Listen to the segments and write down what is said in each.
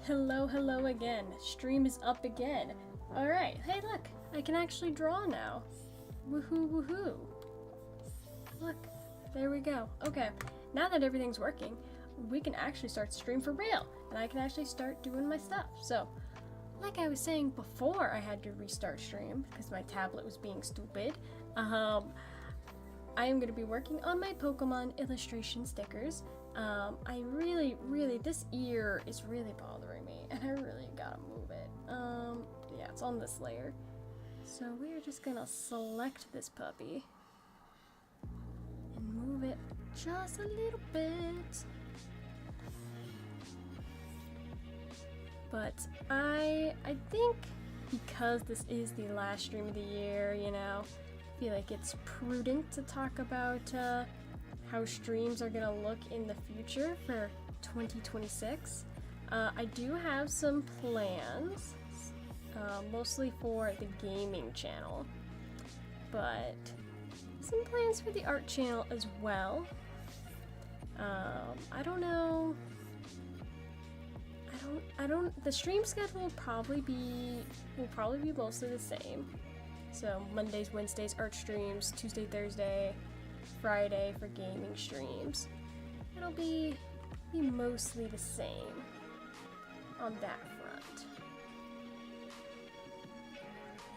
Hello, hello again. Stream is up again. Alright, hey look, I can actually draw now. Woohoo, woohoo. Look, there we go. Okay, now that everything's working, we can actually start stream for real. And I can actually start doing my stuff. So, like I was saying before I had to restart stream, because my tablet was being stupid, I am going to be working on my Pokemon illustration stickers. I really, this ear is really bothering me, and I really gotta move it. Yeah, it's on this layer. So we're just gonna select this puppy and move it just a little bit. But I think because this is the last stream of the year, you know, I feel like it's prudent to talk about how streams are gonna look in the future for 2026. I do have some plans, mostly for the gaming channel, but some plans for the art channel as well. I don't know. The stream schedule will probably be mostly the same. So Mondays, Wednesdays art streams, Tuesday, Thursday, Friday for gaming streams. It'll be mostly the same on that front.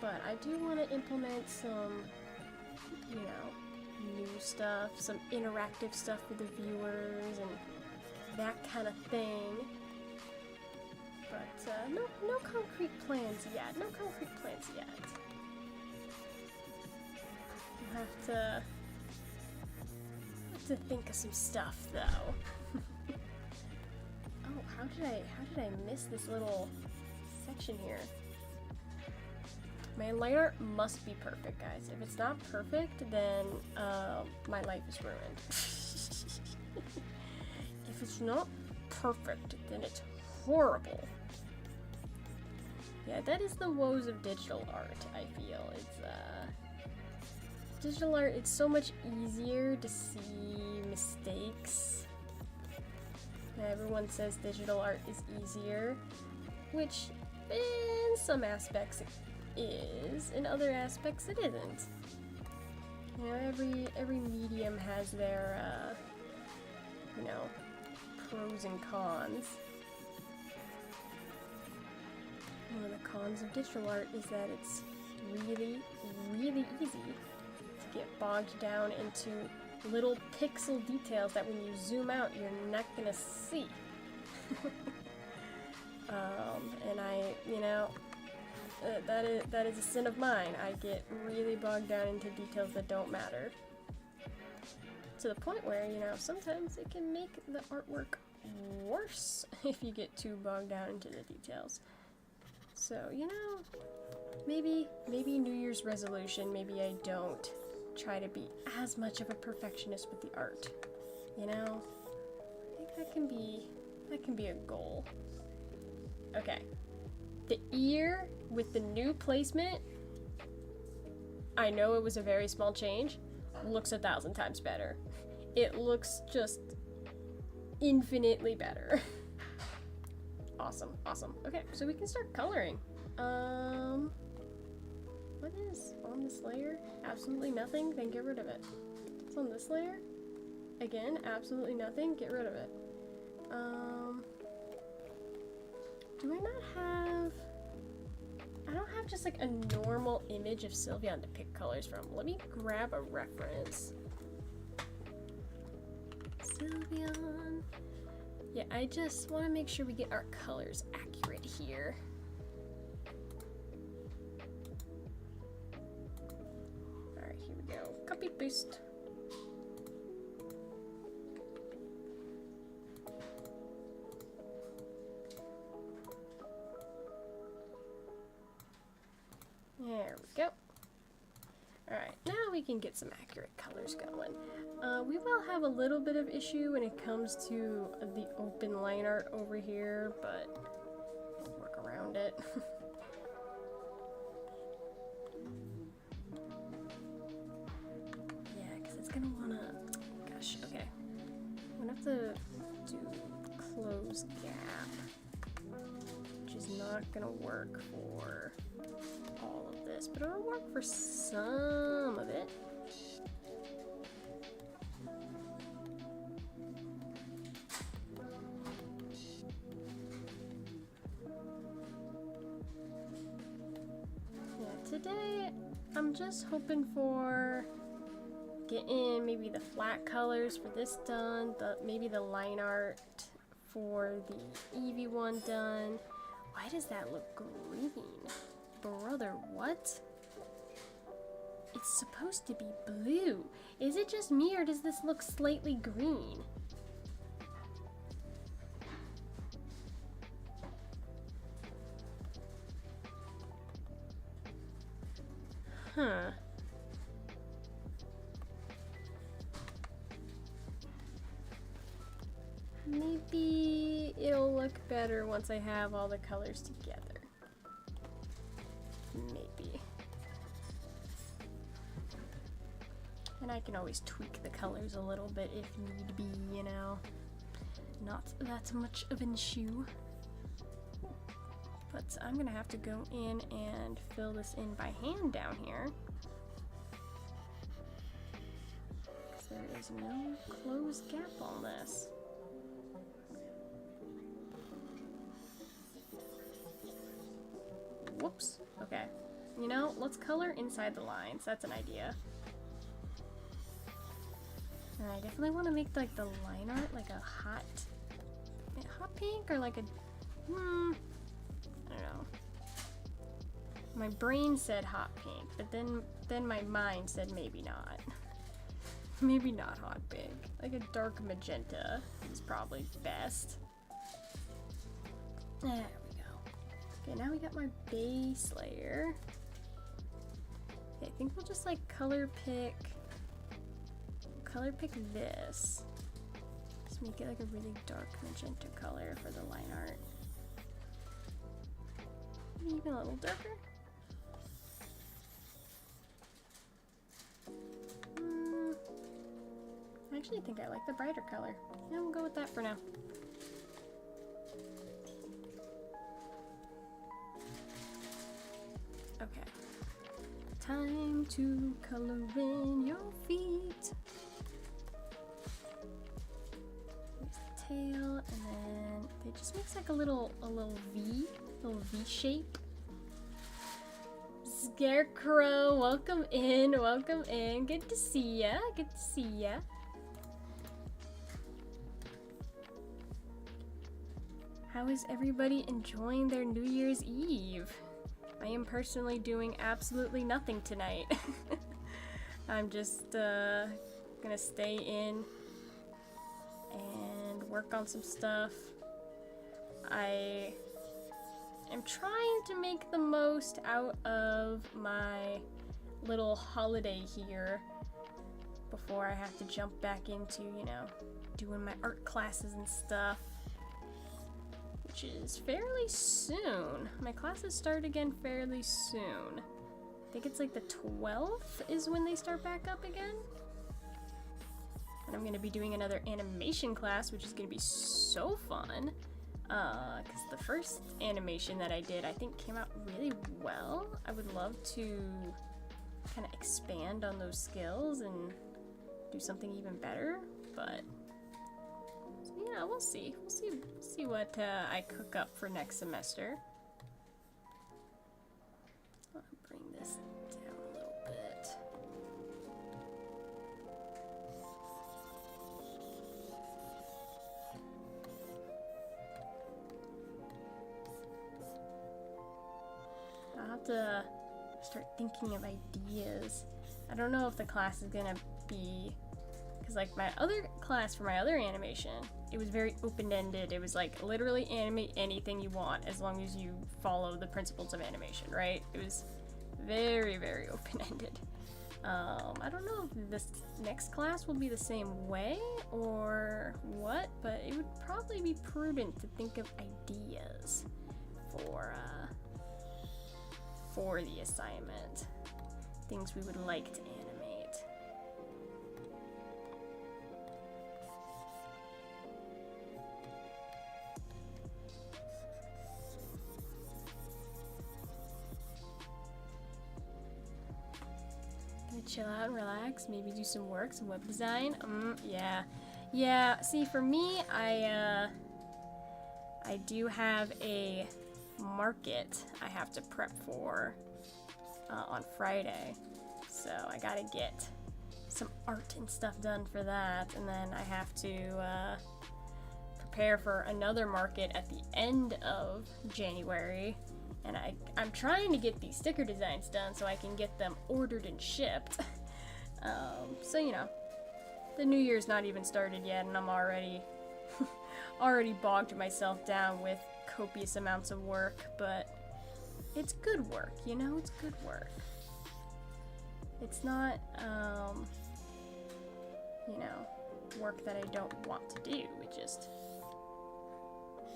But I do want to implement some, you know, new stuff, some interactive stuff for the viewers and that kind of thing. But no concrete plans yet. No concrete plans yet. We'll have to think of some stuff though. Oh, how did I miss this little section here? My line art must be perfect, guys. If it's not perfect, then my life is ruined. If it's not perfect, then it's horrible. Yeah, that is the woes of digital art, I feel. It's digital art, it's so much easier to see mistakes. Everyone says digital art is easier, which in some aspects it is, in other aspects it isn't. You know, every medium has their you know, pros and cons. One of the cons of digital art is that it's really easy to get bogged down into little pixel details that when you zoom out you're not gonna see. And you know, that is a sin of mine. I get really bogged down into details that don't matter. To the point where, you know, sometimes it can make the artwork worse if you get too bogged down into the details. So, you know, maybe New Year's resolution, maybe I don't try to be as much of a perfectionist with the art. You know? I think that can be a goal. Okay. The ear with the new placement, I know it was a very small change, looks 1,000 times better. It looks just infinitely better. Awesome, awesome. Okay, so we can start coloring. What is on this layer? Absolutely nothing, then get rid of it. It's on this layer. Again, absolutely nothing, get rid of it. Do I not have... I don't have just like a normal image of Sylveon to pick colors from. Let me grab a reference. Sylveon. Yeah, I just want to make sure we get our colors accurate here. Alright, here we go. Copy paste. There we go. Alright, now we can get some accurate colors going. We will have a little bit of issue when it comes to the open line art over here, but we'll work around it. Yeah, because it's gonna wanna... Gosh, okay. I'm gonna have to do close gap. not gonna work for all of this, but it'll work for some of it. Yeah, today I'm just hoping for getting maybe the flat colors for this done, maybe the line art for the Eevee one done. Why does that look green? Brother, what? It's supposed to be blue. Is it just me or does this look slightly green? Huh. Maybe it'll look better once I have all the colors together. Maybe. And I can always tweak the colors a little bit if need be, you know. Not that much of an issue. But I'm gonna have to go in and fill this in by hand down here. Because there is no closed gap on this. Whoops. Okay. You know, let's color inside the lines. That's an idea. And I definitely want to make like the line art like a hot pink or like a I don't know. My brain said hot pink, but then my mind said maybe not. Maybe not hot pink. Like a dark magenta is probably best. There we go. Okay, now we got my base layer. Okay, I think we'll just like color pick this. Just make it like a really dark magenta color for the line art. Even a little darker. I actually think I like the brighter color. Yeah, we'll go with that for now. Okay. Time to color in your feet. Here's the tail, and then it just makes like a little V shape. Scarecrow, welcome in, welcome in. Good to see ya, good to see ya. How is everybody enjoying their New Year's Eve? I am personally doing absolutely nothing tonight. I'm just gonna stay in and work on some stuff. I am trying to make the most out of my little holiday here before I have to jump back into, you know, doing my art classes and stuff, which is fairly soon. My classes start again fairly soon. I think it's like the 12th is when they start back up again. And I'm gonna be doing another animation class, which is gonna be so fun. Because the first animation that I did, I think came out really well. I would love to kind of expand on those skills and do something even better, but yeah, we'll see. We'll see what I cook up for next semester. I'll bring this down a little bit. I'll have to start thinking of ideas. I don't know if the class is gonna be, because like my other class for my other animation, it was very open-ended. It was like literally animate anything you want as long as you follow the principles of animation, right? It was very, very open-ended. I don't know if this next class will be the same way or what, but it would probably be prudent to think of ideas for the assignment. Things we would like to animate. chill out and relax, maybe do some work, some web design. Yeah, see, for me, I do have a market I have to prep for on Friday, so I gotta get some art and stuff done for that, and then I have to prepare for another market at the end of January, and I'm trying to get these sticker designs done so I can get them ordered and shipped. So you know, the new year's not even started yet, and I'm already bogged myself down with copious amounts of work, but it's good work, you know, it's good work. It's not, you know, work that I don't want to do, it just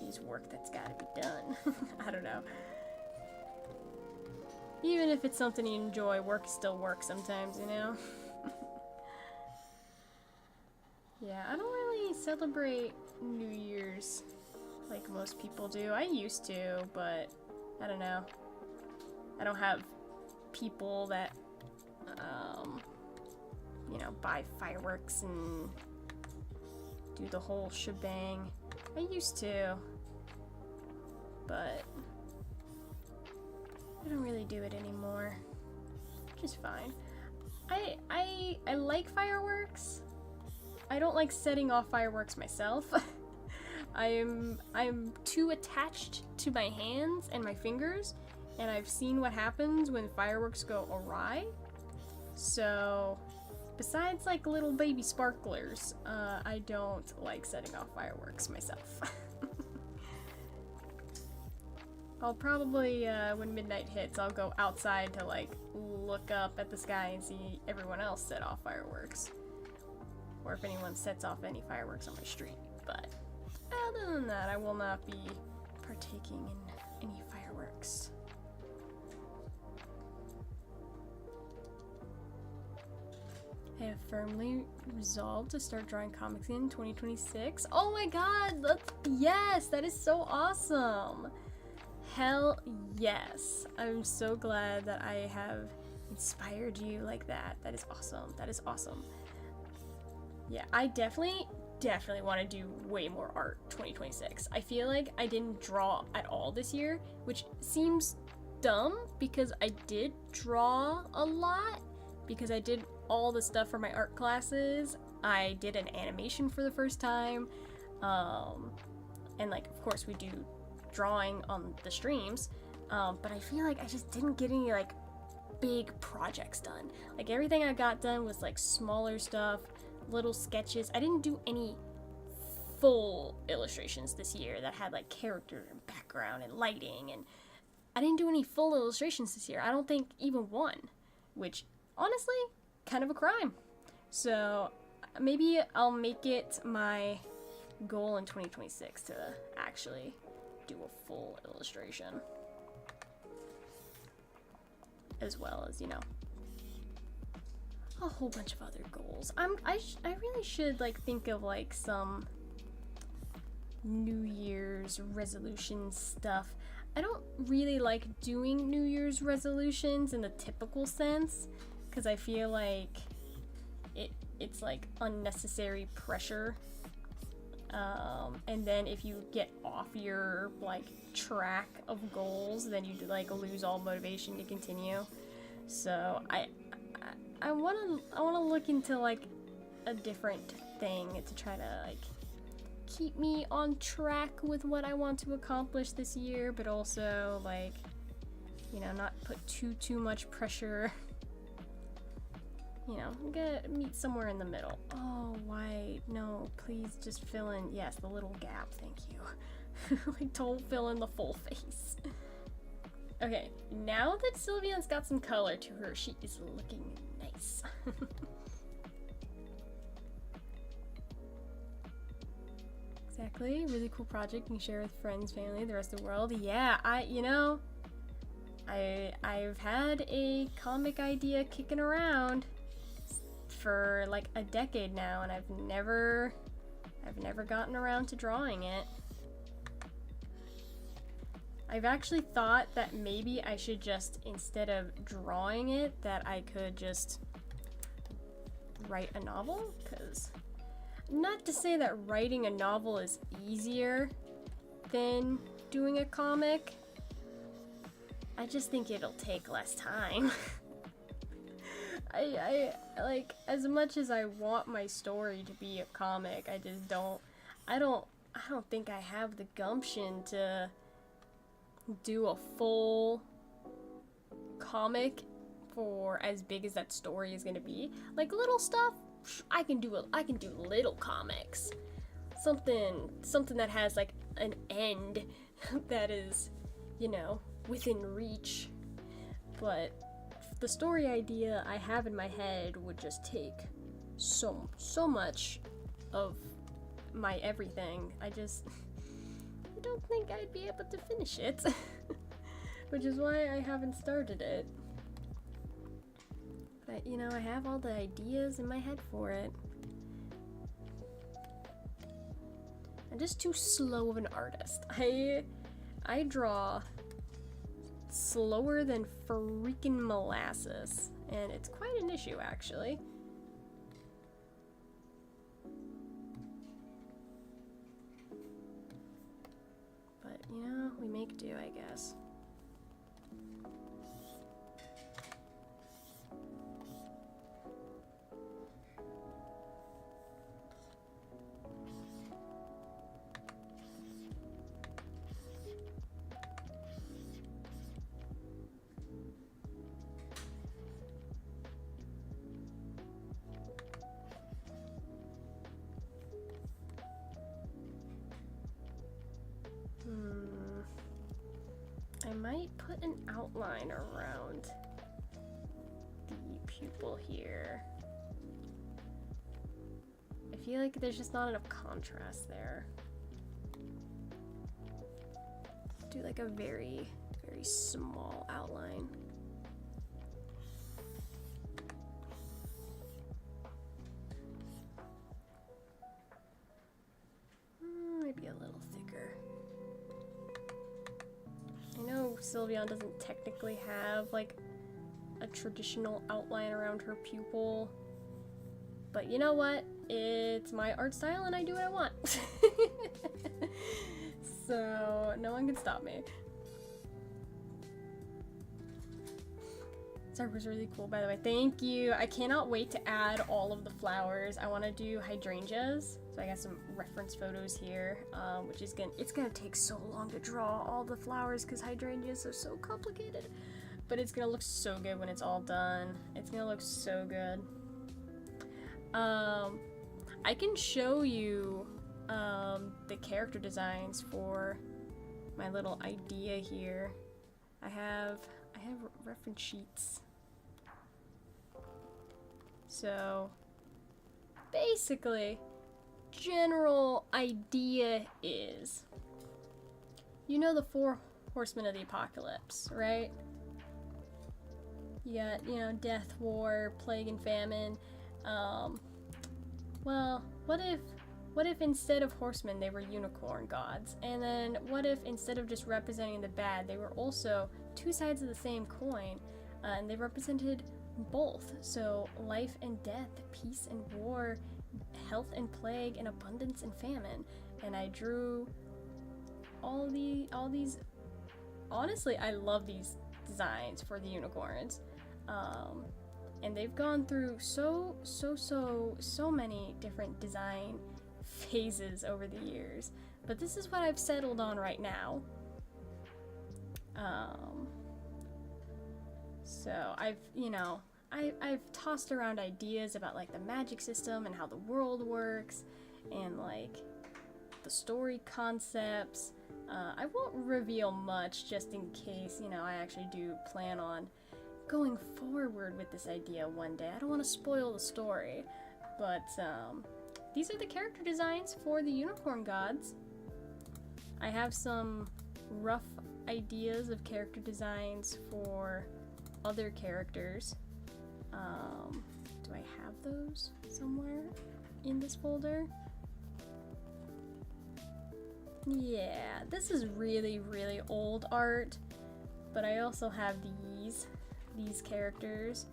is work that's gotta be done. I don't know. Even if it's something you enjoy, work is still work sometimes, you know? Yeah, I don't really celebrate New Year's like most people do. I used to, but I don't know. I don't have people that, you know, buy fireworks and do the whole shebang. I used to, but I don't really do it anymore, which is fine. I like fireworks. I don't like setting off fireworks myself. I'm too attached to my hands and my fingers, and I've seen what happens when fireworks go awry. So, besides like little baby sparklers, I don't like setting off fireworks myself. I'll probably, when midnight hits, I'll go outside to like look up at the sky and see everyone else set off fireworks. Or if anyone sets off any fireworks on my street, but other than that, I will not be partaking in any fireworks. I have firmly resolved to start drawing comics in 2026. Oh my god, yes, that is so awesome. Hell yes. I'm so glad that I have inspired you like that. That is awesome. That is awesome. Yeah, I definitely want to do way more art 2026. I feel like I didn't draw at all this year, which seems dumb because I did draw a lot, because I did all the stuff for my art classes. I did an animation for the first time, and like, of course, we do drawing on the streams, but I feel like I just didn't get any like big projects done. Like, everything I got done was like smaller stuff, little sketches. I didn't do any full illustrations this year that had like character and background and lighting, and I didn't do any full illustrations this year. I don't think even one, which honestly, kind of a crime. So maybe I'll make it my goal in 2026 to actually do a full illustration, as well as, you know, a whole bunch of other goals. I really should like think of like some New Year's resolution stuff. I don't really like doing New Year's resolutions in the typical sense, because I feel like it's like unnecessary pressure. And then if you get off your like track of goals, then you like lose all motivation to continue. So I wanna look into like a different thing to try to like keep me on track with what I want to accomplish this year, but also like, you know, not put too much pressure. You know, I'm gonna meet somewhere in the middle. Oh, why? No, please just fill in, yes, the little gap, thank you. Like, don't fill in the full face. Okay, now that Sylvia's got some color to her, she is looking nice. Exactly, really cool project you can share with friends, family, the rest of the world. Yeah, I've had a comic idea kicking around for like a decade now, and I've never gotten around to drawing it. I've actually thought that maybe I should just, instead of drawing it, that I could just write a novel, because not to say that writing a novel is easier than doing a comic, I just think it'll take less time. I like, as much as I want my story to be a comic, I just don't, I don't think I have the gumption to do a full comic for as big as that story is gonna be. Like, little stuff, I can do little comics. Something that has like an end that is, you know, within reach. But the story idea I have in my head would just take so much of my everything. I don't think I'd be able to finish it. Which is why I haven't started it. But, you know, I have all the ideas in my head for it. I'm just too slow of an artist. I draw slower than freaking molasses, and it's quite an issue, actually. But, you know, we make do, I guess. I might put an outline around the pupil here. I feel like there's just not enough contrast there. Do like a very, very small outline. Maybe a little thicker. I know Sylveon doesn't technically have like a traditional outline around her pupil, but you know what? It's my art style and I do what I want. So no one can stop me. This art was really cool, by the way. Thank you. I cannot wait to add all of the flowers. I want to do hydrangeas. So I got some reference photos here, which is it's gonna take so long to draw all the flowers because hydrangeas are so complicated. But it's gonna look so good when it's all done. It's gonna look so good. I can show you the character designs for my little idea here. I have reference sheets. So basically, general idea is, you know, the 4 horsemen of the apocalypse, right? You got, you know, death, war, plague, and famine. Well, what if instead of horsemen they were unicorn gods? And then what if instead of just representing the bad, they were also 2 sides of the same coin, and they represented both? So life and death, peace and war, health and plague, and abundance and famine. And I drew all these. Honestly, I love these designs for the unicorns. And they've gone through so many different design phases over the years. But this is what I've settled on right now. So I've tossed around ideas about like the magic system and how the world works and like the story concepts. I won't reveal much just in case, you know, I actually do plan on going forward with this idea one day. I don't want to spoil the story, but these are the character designs for the unicorn gods. I have some rough ideas of character designs for other characters. Do I have those somewhere in this folder? Yeah, this is really old art, but I also have these characters.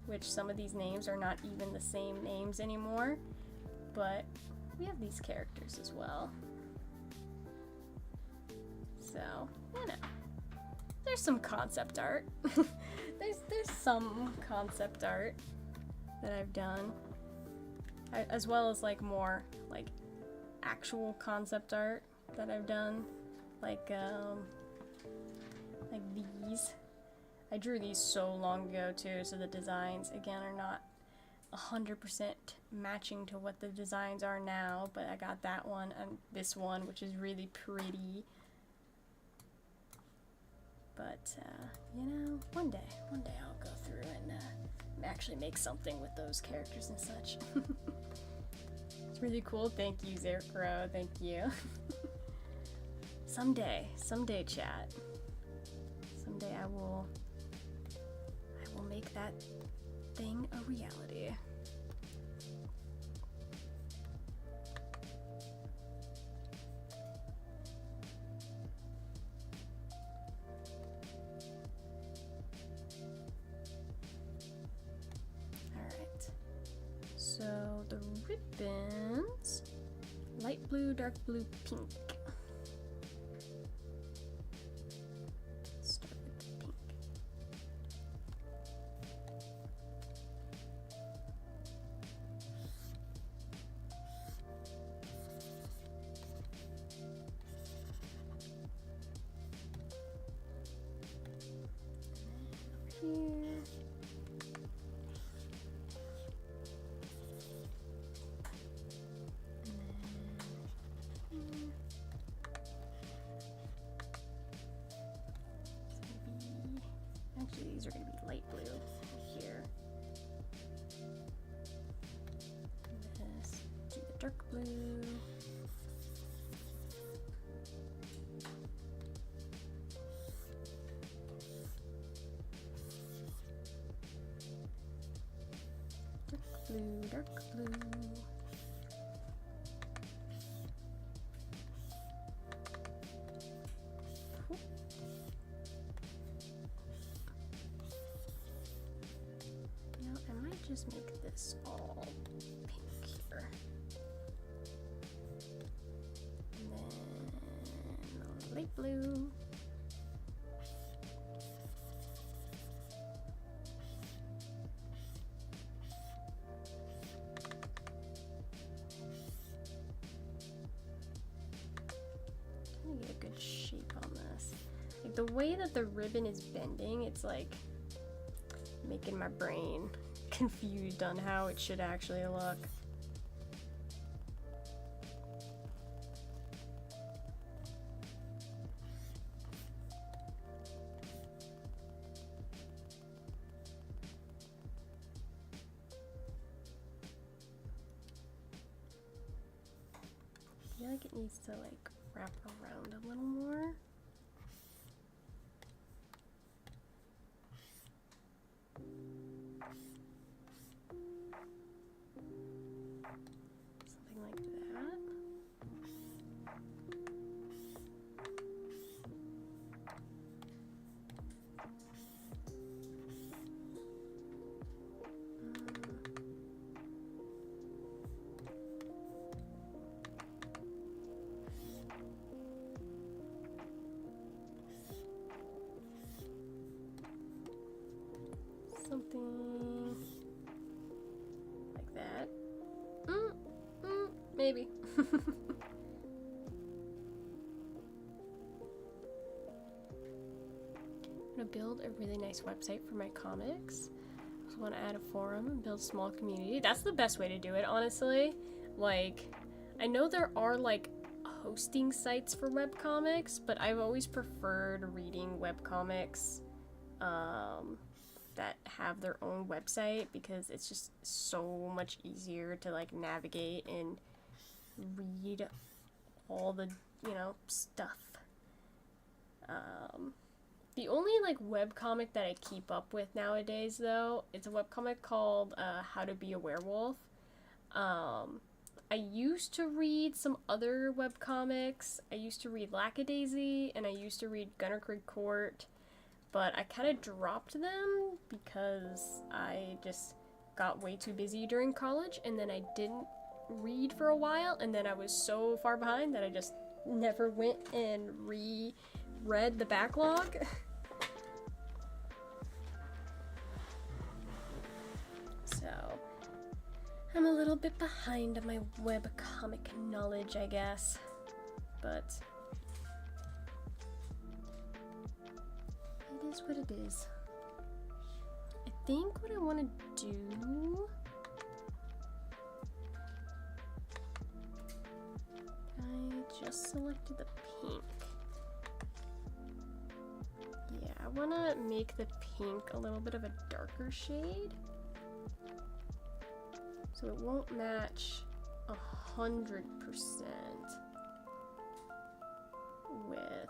which some of these names are not even the same names anymore, but we have these characters as well. So, you know, there's some concept art. there's some concept art that I've done, as well as like more like actual concept art that I've done, like these. I drew these so long ago too, so the designs again are not 100% matching to what the designs are now, but I got that one and this one, which is really pretty. But you know, one day I'll go through and actually make something with those characters and such. It's really cool. Thank you, Zercro. Thank you. Someday, chat. Someday I will make that thing a reality. Alright. So the ribbons, light blue, dark blue, pink. Start with the pink. Here. Actually, these are going to be light blue here. This, do the dark blue. Dark blue, dark blue. Just make this all pink here. And then light blue. Trying to get a good shape on this. Like the way that the ribbon is bending, it's like making my brain confused on how it should actually look. I feel like it needs to like wrap around a little more. Something like that. Something like that. Maybe. I'm gonna build a really nice website for my comics. I also want to add a forum and build a small community. That's the best way to do it, honestly. Like, I know there are like hosting sites for webcomics, but I've always preferred reading webcomics that have their own website because it's just so much easier to like navigate and read all the, you know, stuff. The only like webcomic that I keep up with nowadays though, it's a webcomic called How to Be a Werewolf. I used to read some other webcomics. I used to read Lackadaisy and I used to read Gunner Creek Court. but I kind of dropped them because I just got way too busy during college, and then I didn't read for a while, and then I was so far behind that I just never went and reread the backlog. So I'm a little bit behind on my webcomic knowledge, I guess, but it is what it is. I think what I want to do, I just selected the pink. Yeah, I want to make the pink a little bit of a darker shade, so it won't match 100% with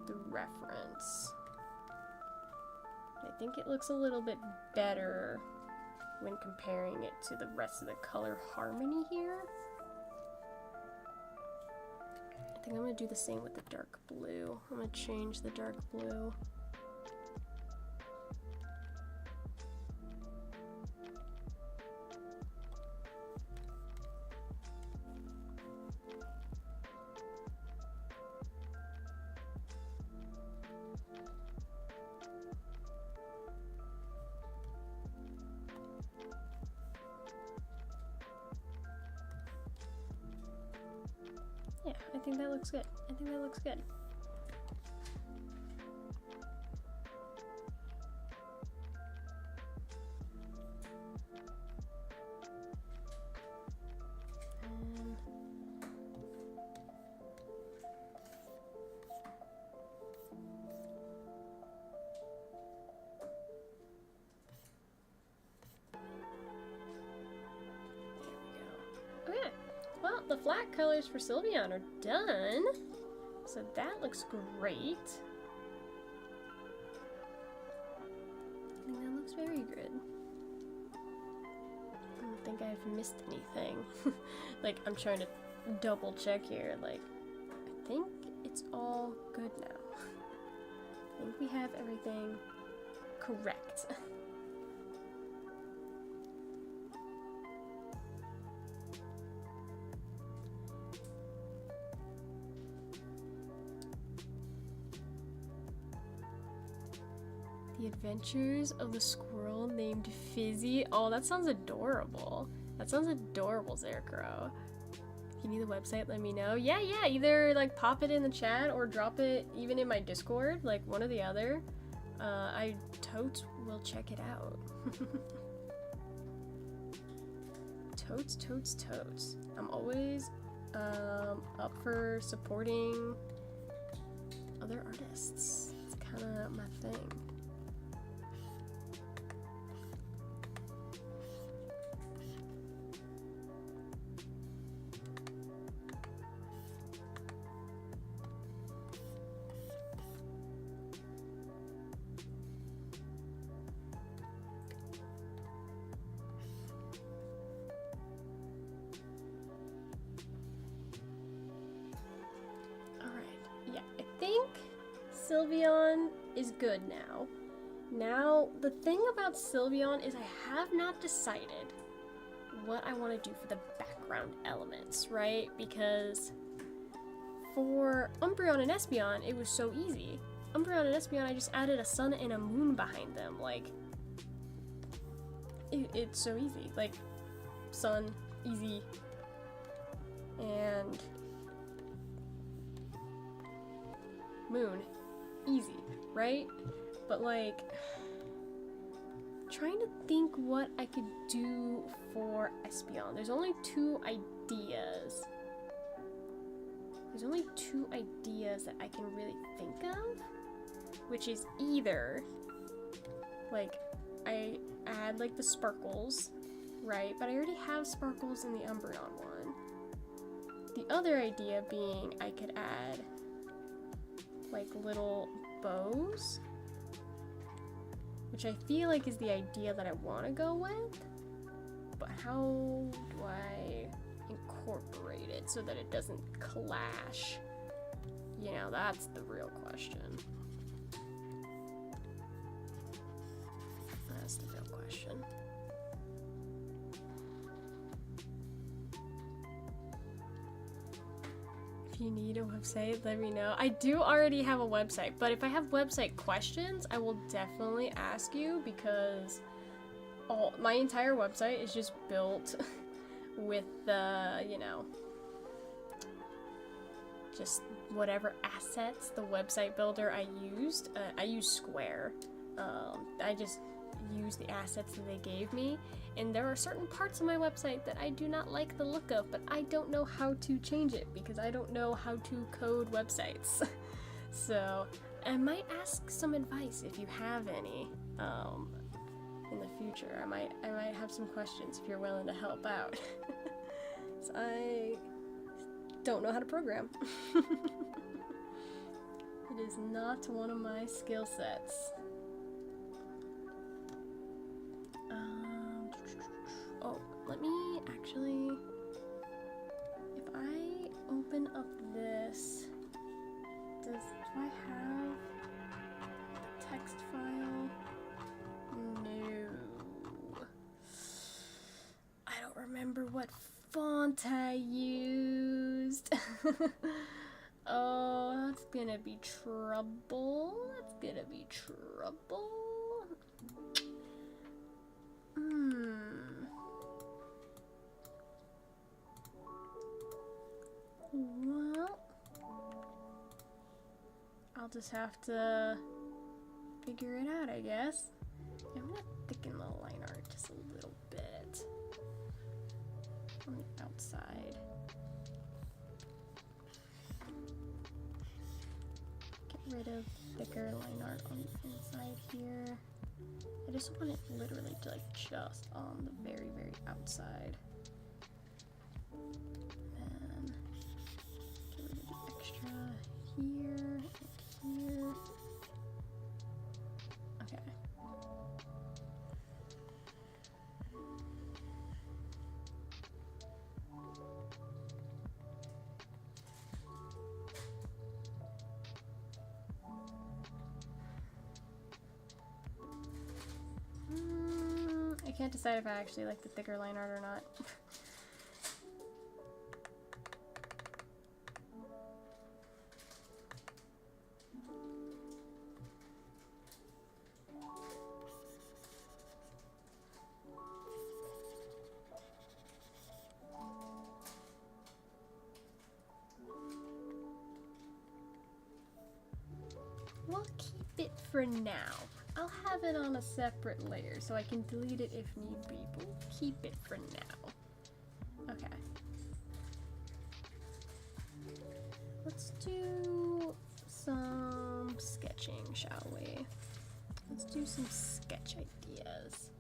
the reference. I think it looks a little bit better when comparing it to the rest of the color harmony here. I think I'm going to do the same with the dark blue. I'm going to change the dark blue. Yeah, I think that looks good. I think that looks good. Well, the flat colors for Sylveon are done, so that looks great. I think that looks very good. I don't think I've missed anything. Like, I'm trying to double check here. Like, I think it's all good now. I think we have everything correct. The Adventures of the Squirrel Named Fizzy. Oh, that sounds adorable. That sounds adorable, Zarecrow. If you need the website, let me know. Yeah, either like pop it in the chat or drop it even in my Discord, like one or the other. I totes will check it out. Totes. I'm always up for supporting other artists. It's kind of my thing. Sylveon is good now. Now, the thing about Sylveon is I have not decided what I want to do for the background elements, right? Because for Umbreon and Espeon, it was so easy. Umbreon and Espeon, I just added a sun and a moon behind them. Like, it's so easy. Like, sun, easy, and moon, easy, right? But like, trying to think what I could do for Espeon. There's only two ideas. That I can really think of, which is either like I add like the sparkles, right? But I already have sparkles in the Umbreon one. The other idea being I could add like little bows, which I feel like is the idea that I want to go with, but how do I incorporate it so that it doesn't clash? You know, that's the real question. question. If you need a website, let me know. I do already have a website, but if I have website questions, I will definitely ask you, because my entire website is just built with the, you know, just whatever assets the website builder I used. I use Square. I just use the assets that they gave me, and there are certain parts of my website that I do not like the look of, but I don't know how to change it because I don't know how to code websites. So I might ask some advice if you have any in the future. I might have some questions if you're willing to help out. So I don't know how to program. It is not one of my skill sets. Oh, let me actually, if I open up this, do I have the text file? No. I don't remember what font I used. Oh, that's gonna be trouble. That's gonna be trouble. Well, I'll just have to figure it out, I guess. I'm gonna thicken the line art just a little bit on the outside. Get rid of thicker line art on the inside here. I just want it literally to, like, just on the very, very outside. And get rid of the extra here and here. Okay. I can't decide if I actually like the thicker line art or not. We'll keep it for now. I'll have it on a separate layer so I can delete it if need be, but we'll keep it for now. Okay. Let's do some sketching, shall we? Let's do some sketch ideas.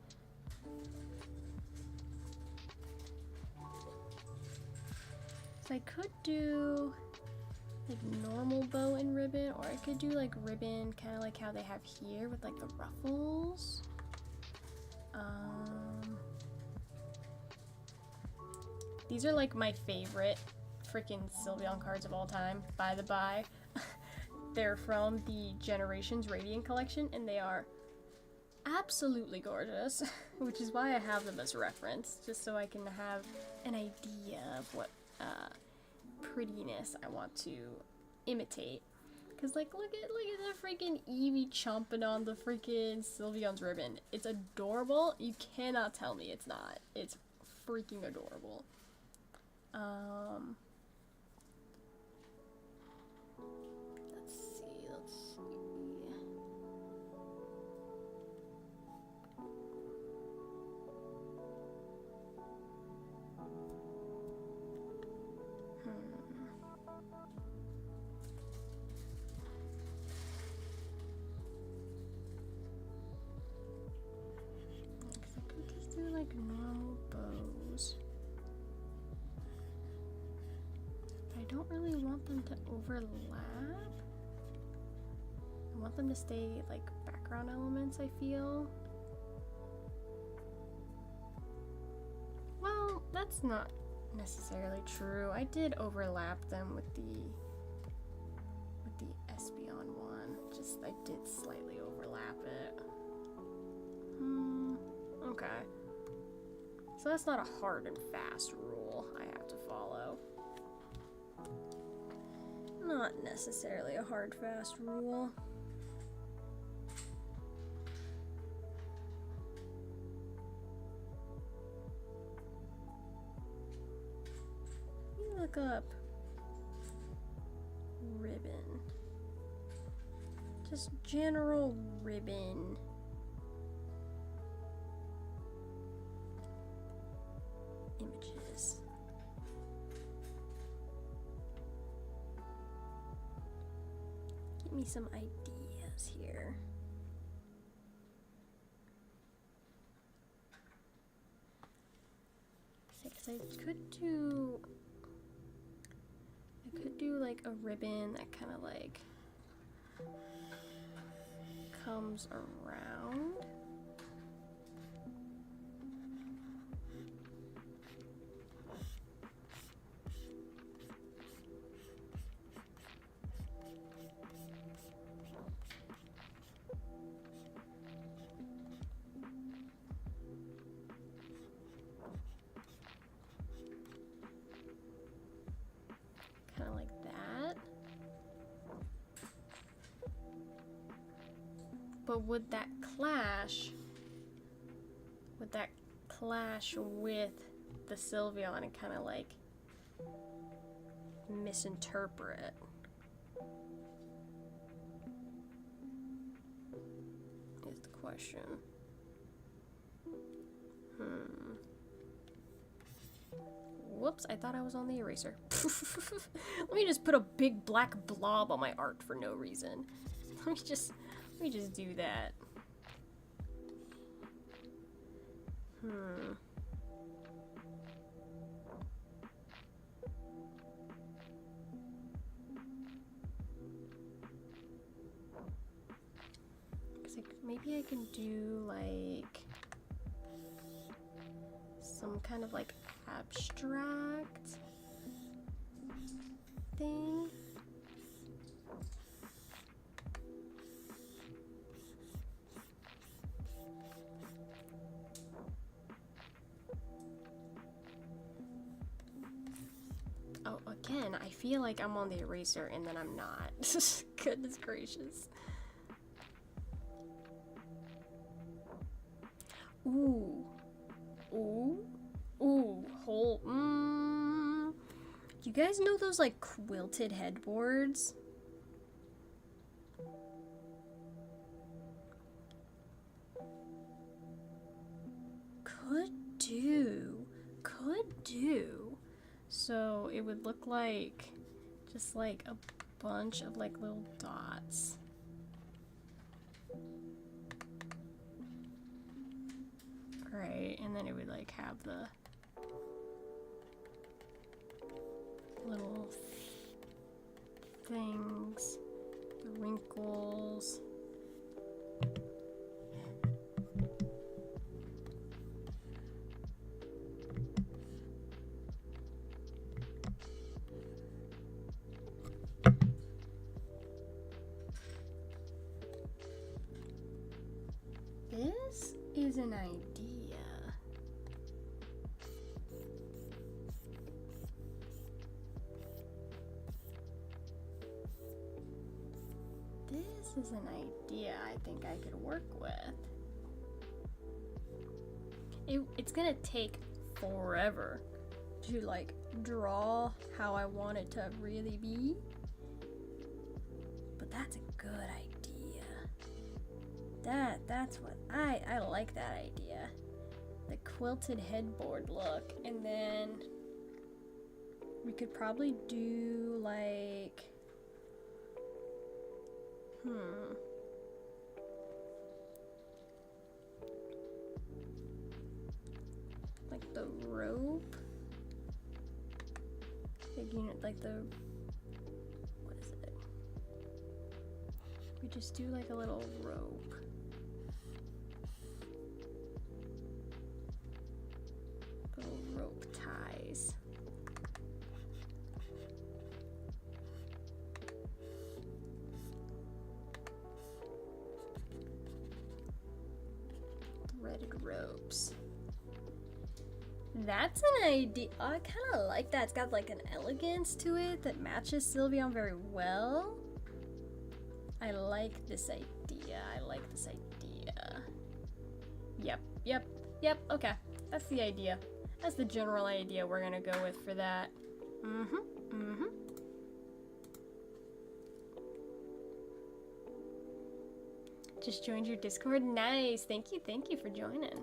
So I could do like normal bow and ribbon, or I could do like ribbon, kind of like how they have here with like the ruffles. These are like my favorite freaking Sylveon cards of all time, by the by. They're from the Generations Radiant collection, and they are absolutely gorgeous, which is why I have them as reference, just so I can have an idea of what prettiness I want to imitate. Cause like look at that freaking Eevee chomping on the freaking Sylveon's ribbon. It's adorable. You cannot tell me it's not. It's freaking adorable. Let's see. I could just do like normal bows. I don't really want them to overlap. I want them to stay like background elements, I feel. Well, that's not necessarily true. I did overlap them with the Espeon one. Just I did slightly overlap it. So that's not a hard and fast rule I have to follow. Not necessarily a hard, fast rule. Let me look up ribbon. Just general ribbon. Images. Give me some ideas here. Because I could do like a ribbon that kind of like comes around. Kind of like that. But would that clash? Would that clash with the Sylveon and kind of like misinterpret? Is the question. Whoops, I thought I was on the eraser. Let me just put a big black blob on my art for no reason. Let me just do that. Maybe I can do like some kind of like abstract thing. Oh, again, I feel like I'm on the eraser and then I'm not. Goodness gracious. Ooh. Ooh. Ooh. Whole. Do you guys know those like quilted headboards? Could do. So it would look like just like a bunch of like little dots. Right, and then it would like have the little things, the wrinkles. This is an idea. This is an idea I think I could work with. It's gonna take forever to like draw how I want it to really be, but that's a good idea. That's what I like that idea. The quilted headboard look, and then we could probably do like like the rope, like, you know, like the, what is it? We just do like a little rope. Little rope ties. Threaded ropes. That's an idea. I kind of like that. It's got like an elegance to it that matches Sylveon very well. I like this idea. I like this idea. Yep. Okay. That's the idea. That's the general idea we're gonna go with for that. Just joined your Discord. Nice. Thank you for joining.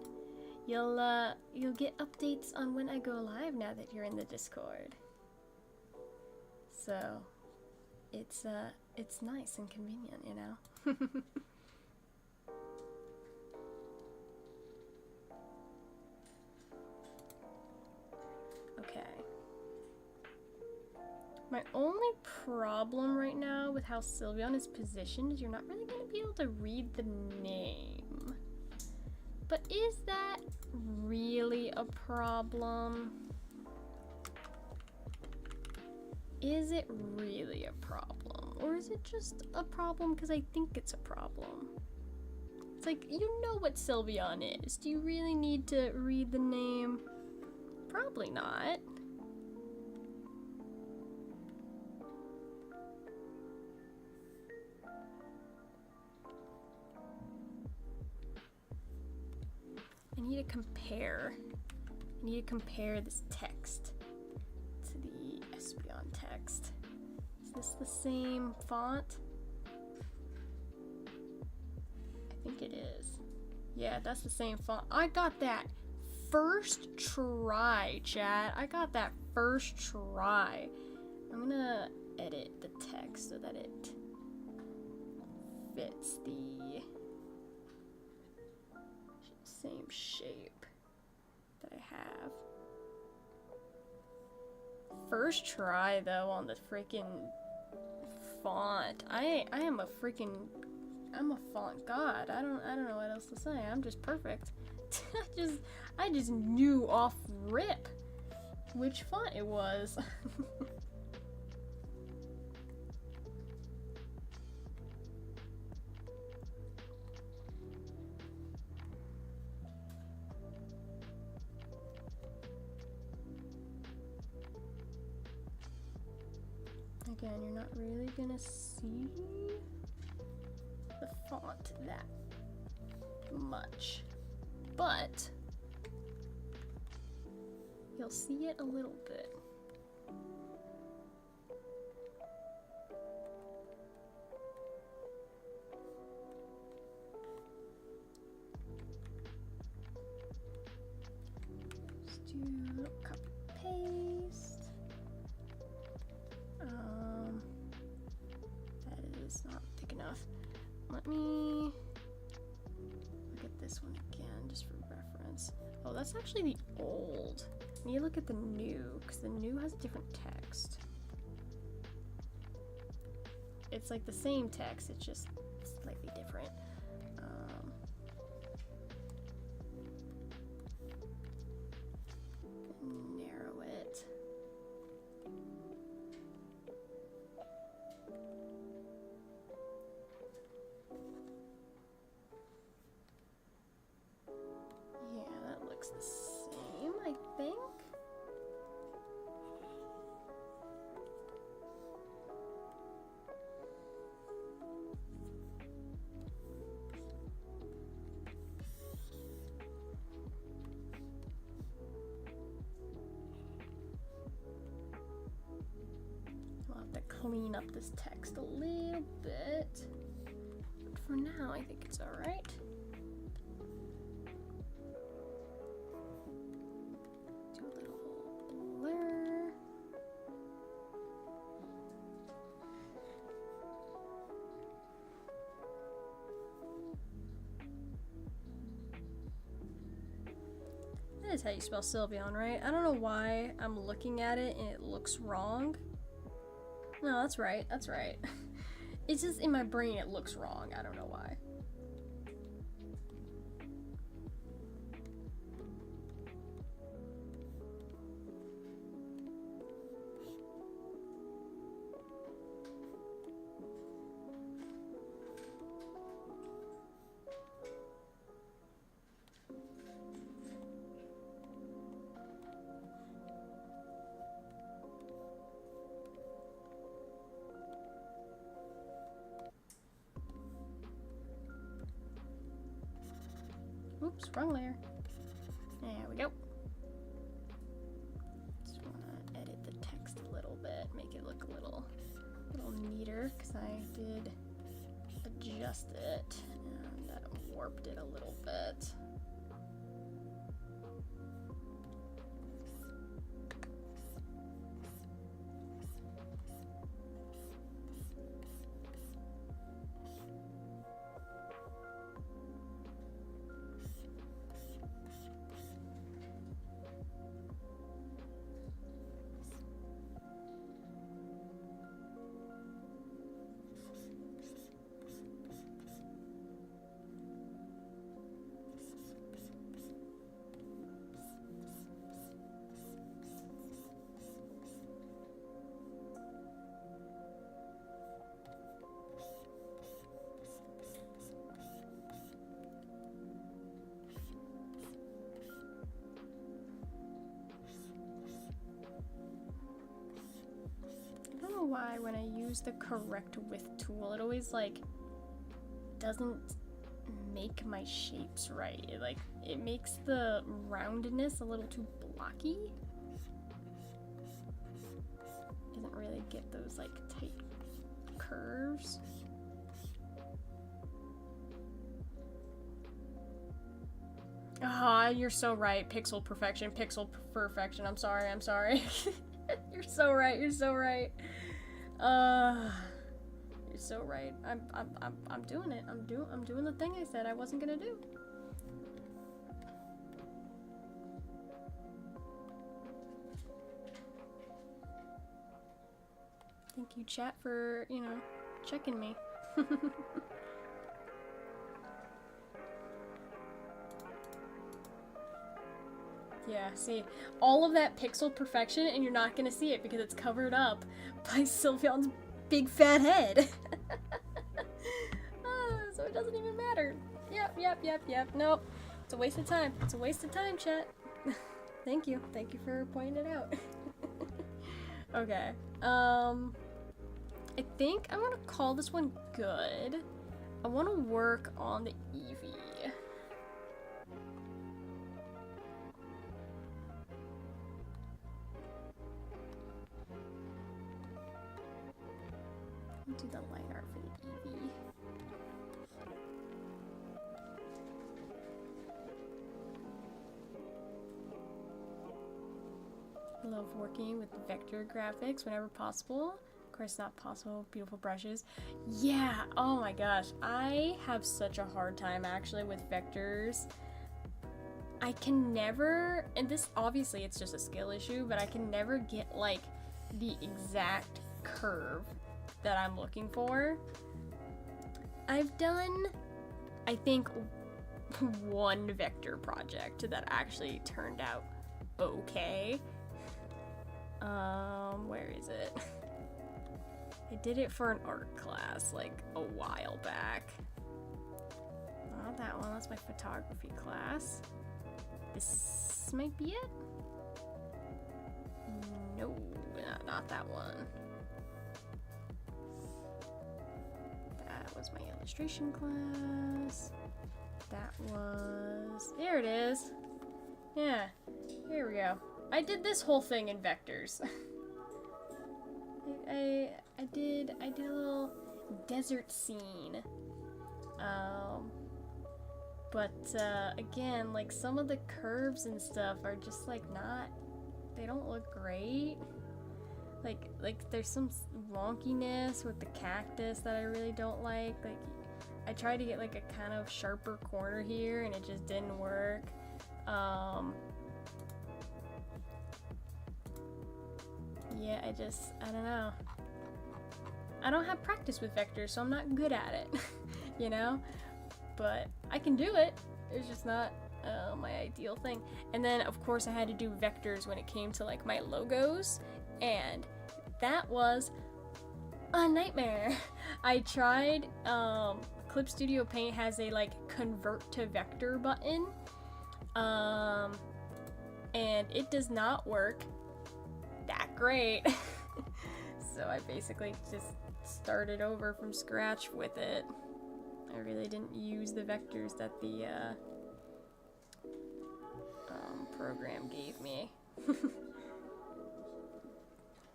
You'll get updates on when I go live now that you're in the Discord. So it's nice and convenient, you know. Okay. My only problem right now with how Sylveon is positioned is you're not really going to be able to read the name. But is that really a problem? Is it really a problem? Or is it just a problem because I think it's a problem? It's like, you know what Sylveon is. Do you really need to read the name? Probably not. I need to compare. I need to compare this text to the Espeon text. Is this the same font? I think it is. Yeah, that's the same font. I got that first try, chat. I got that first try. I'm gonna edit the text so that it fits the same shape that I have. First try though on the freaking font. I'm a font god. I don't know what else to say. I'm just perfect. I just knew off rip which font it was. Again, you're not really gonna see the font that much, but you'll see it a little bit. Just do a little copy paste. That is not thick enough. Let me look at this one again, just for reference. Oh, that's actually the old. I need to look at the new, because the new has a different text. It's like the same text, it's just slightly different. Narrow it. Yeah, that looks the same, I think. I'll have to clean up this text a little bit. But for now, I think it's alright. Do a little blur. That is how you spell Sylveon, right? I don't know why I'm looking at it and it looks wrong. No, that's right, that's right. It's just in my brain it looks wrong. I don't know why. Oops, wrong layer. There we go. Just wanna edit the text a little bit, make it look a little neater, because I did adjust it and that warped it a little bit. Why when I use the correct width tool, it always like doesn't make my shapes right. It makes the roundness a little too blocky. Doesn't really get those like tight curves. Ah, you're so right. Pixel perfection, pixel perfection. I'm sorry. You're so right. You're so right. You're so right. I'm doing it. I'm doing the thing I said I wasn't gonna do. Thank you, chat, for, you know, checking me. Yeah, see, all of that pixel perfection, and you're not gonna see it because it's covered up by Sylveon's big fat head. So it doesn't even matter. Yep. Nope. It's a waste of time. It's a waste of time, chat. Thank you. Thank you for pointing it out. Okay. I think I'm gonna call this one good. I want to work on the Eevee. Do the line art for the Eevee. Love working with vector graphics whenever possible. Of course, not possible. Beautiful brushes. Yeah. Oh my gosh. I have such a hard time actually with vectors. I can never, and this obviously it's just a skill issue, but I can never get like the exact curve that I'm looking for. I've done, I think, one vector project that actually turned out okay. Where is it? I did it for an art class like a while back. Not that one, that's my photography class. This might be it? No, not that one. That was my illustration class. That was, there it is. Yeah, here we go. I did this whole thing in vectors. I did a little desert scene. Again, like some of the curves and stuff are just like not, they don't look great. Like there's some wonkiness with the cactus that I really don't like. Like I tried to get like a kind of sharper corner here and it just didn't work. Yeah, I don't know. I don't have practice with vectors, so I'm not good at it, you know? But I can do it. It's just not my ideal thing. And then, of course, I had to do vectors when it came to, like, my logos, and that was a nightmare. I tried, Clip Studio Paint has a, like, convert to vector button, and it does not work that great. So I basically just started over from scratch with it. I really didn't use the vectors that the program gave me.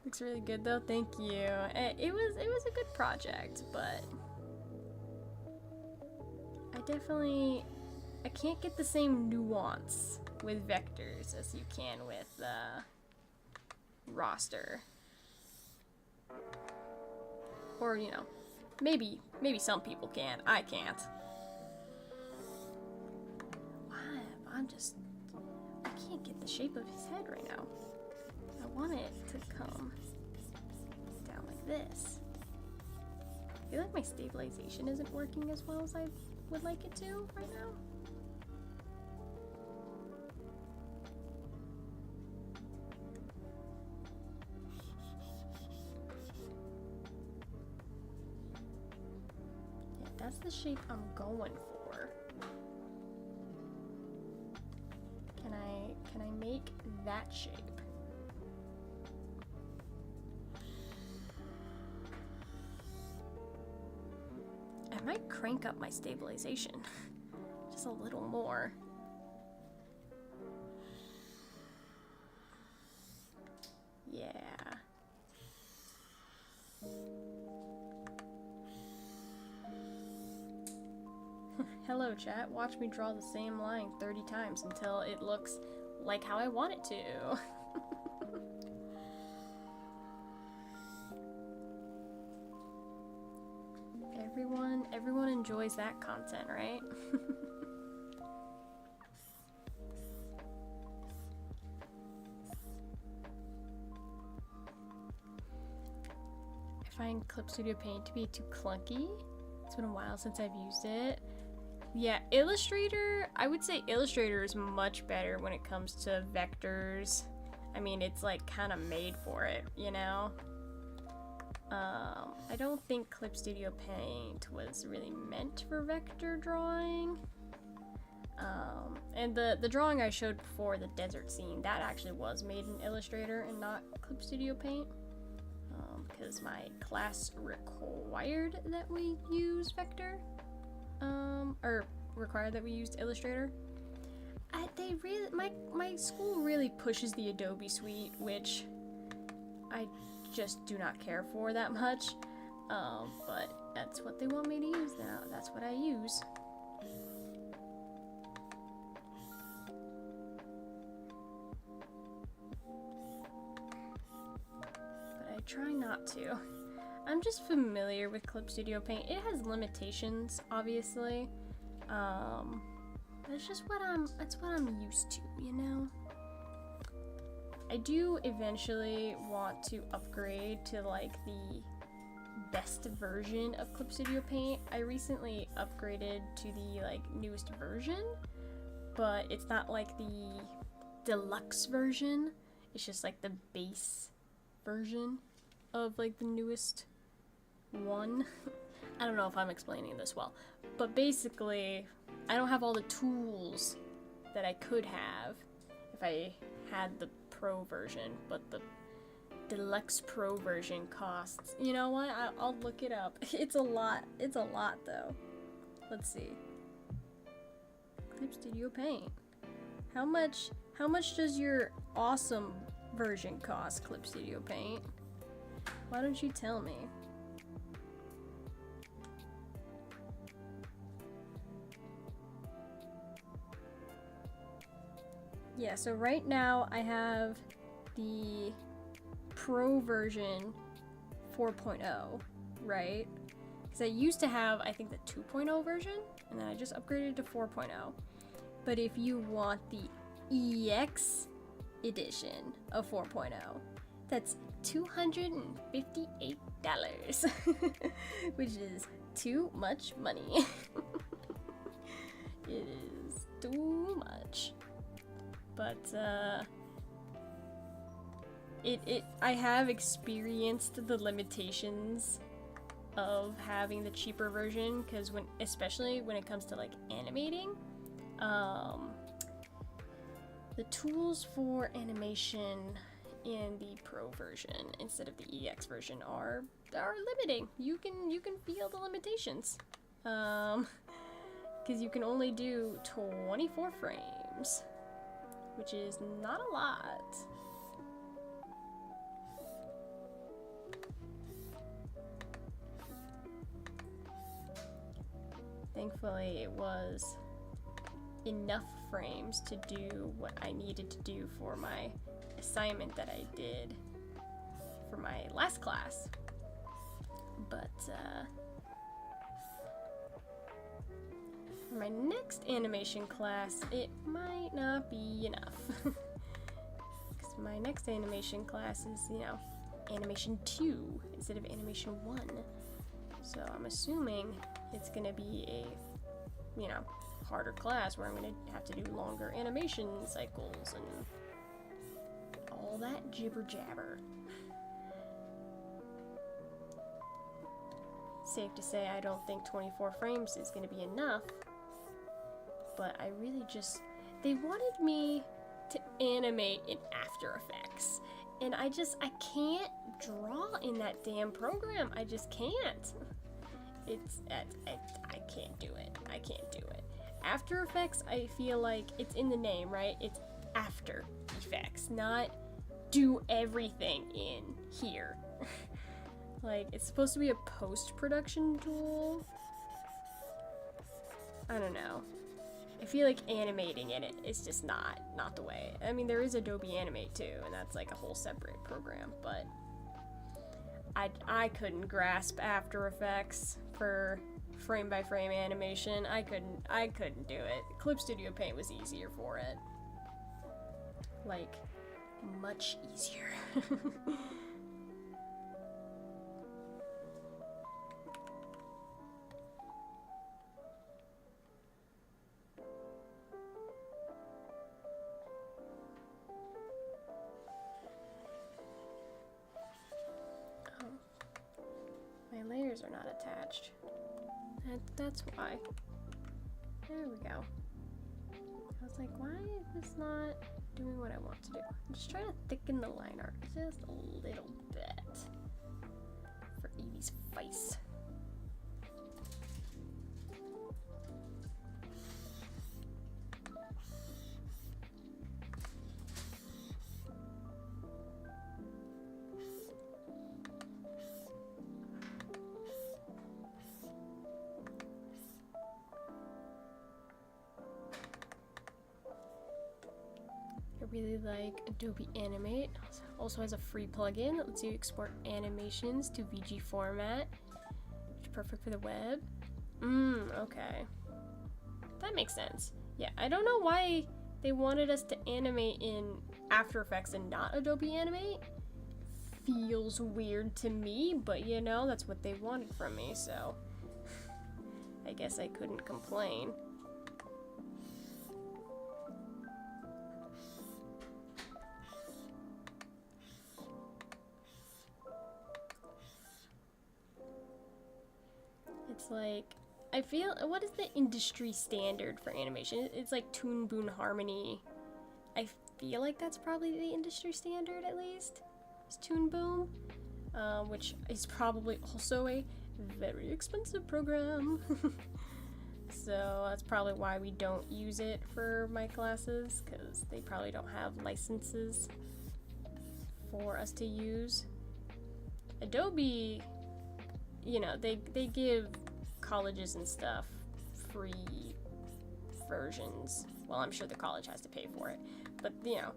Looks really good though, thank you. It was a good project, but I can't get the same nuance with vectors as you can with roster. Or, you know, maybe some people can. I can't. Why? I can't get the shape of his head right now. I want it to come down like this. I feel like my stabilization isn't working as well as I would like it to right now. Yeah, that's the shape I'm going for. Can I make that shape? I might crank up my stabilization just a little more. Yeah. Hello chat, watch me draw the same line 30 times until it looks like how I want it to. Everyone enjoys that content, right? I find Clip Studio Paint to be too clunky. It's been a while since I've used it. Yeah, Illustrator, I would say Illustrator is much better when it comes to vectors. I mean, it's like kind of made for it, you know? I don't think Clip Studio Paint was really meant for vector drawing. And the drawing I showed before, the desert scene, that actually was made in Illustrator and not Clip Studio Paint. Because my class required that we use vector. Or required that we used Illustrator. My school really pushes the Adobe suite, which I just do not care for that much, but that's what they want me to use now. That's what I use. But I try not to. I'm just familiar with Clip Studio Paint. It has limitations, obviously. But it's just what I'm used to, you know? I do eventually want to upgrade to like the best version of Clip Studio Paint. I recently upgraded to the like newest version, but it's not like the deluxe version. It's just like the base version of like the newest one. I don't know if I'm explaining this well, but basically I don't have all the tools that I could have if I had the Pro version, but the Deluxe Pro version costs, you know what, I'll look it up. It's a lot though. Let's see. Clip Studio Paint. How much does your awesome version cost, Clip Studio Paint? Why don't you tell me? Yeah, so right now I have the Pro version 4.0, right? Because I used to have, I think, the 2.0 version, and then I just upgraded to 4.0. But if you want the EX edition of 4.0, that's $258, which is too much money. It is too much. But I have experienced the limitations of having the cheaper version, because especially when it comes to like animating, the tools for animation in the Pro version instead of the EX version are limiting. You can feel the limitations, because you can only do 24 frames. which is not a lot. Thankfully, it was enough frames to do what I needed to do for my assignment that I did for my last class. But for my next animation class, it might not be enough. Because my next animation class is, you know, animation 2 instead of animation 1. So I'm assuming it's gonna be a, you know, harder class where I'm gonna have to do longer animation cycles and all that jibber jabber. Safe to say, I don't think 24 frames is gonna be enough, but I really just, they wanted me to animate in After Effects, and I can't draw in that damn program. I just can't. I can't do it. I can't do it. After Effects, I feel like it's in the name, right? It's After Effects, not do everything in here. Like, it's supposed to be a post-production tool. I don't know. I feel like animating in it is just not the way. I mean, there is Adobe Animate too, and that's like a whole separate program, but I couldn't grasp After Effects for frame-by-frame animation. I couldn't do it. Clip Studio Paint was easier for it. Like, much easier. My layers are not attached. That's why. There we go. I was like, why is this not doing what I want to do? I'm just trying to thicken the line art just a little bit for Evie's face. I really like Adobe Animate. Also has a free plugin that lets you export animations to VG format, which is perfect for the web. Okay. That makes sense. Yeah, I don't know why they wanted us to animate in After Effects and not Adobe Animate. Feels weird to me, but you know, that's what they wanted from me, so I guess I couldn't complain. It's like, I feel, what is the industry standard for animation? It's like Toon Boom Harmony. I feel like that's probably the industry standard, at least. It's Toon Boom, which is probably also a very expensive program. So that's probably why we don't use it for my classes, because they probably don't have licenses for us to use. Adobe, you know, they give colleges and stuff free versions. Well, I'm sure the college has to pay for it, but you know,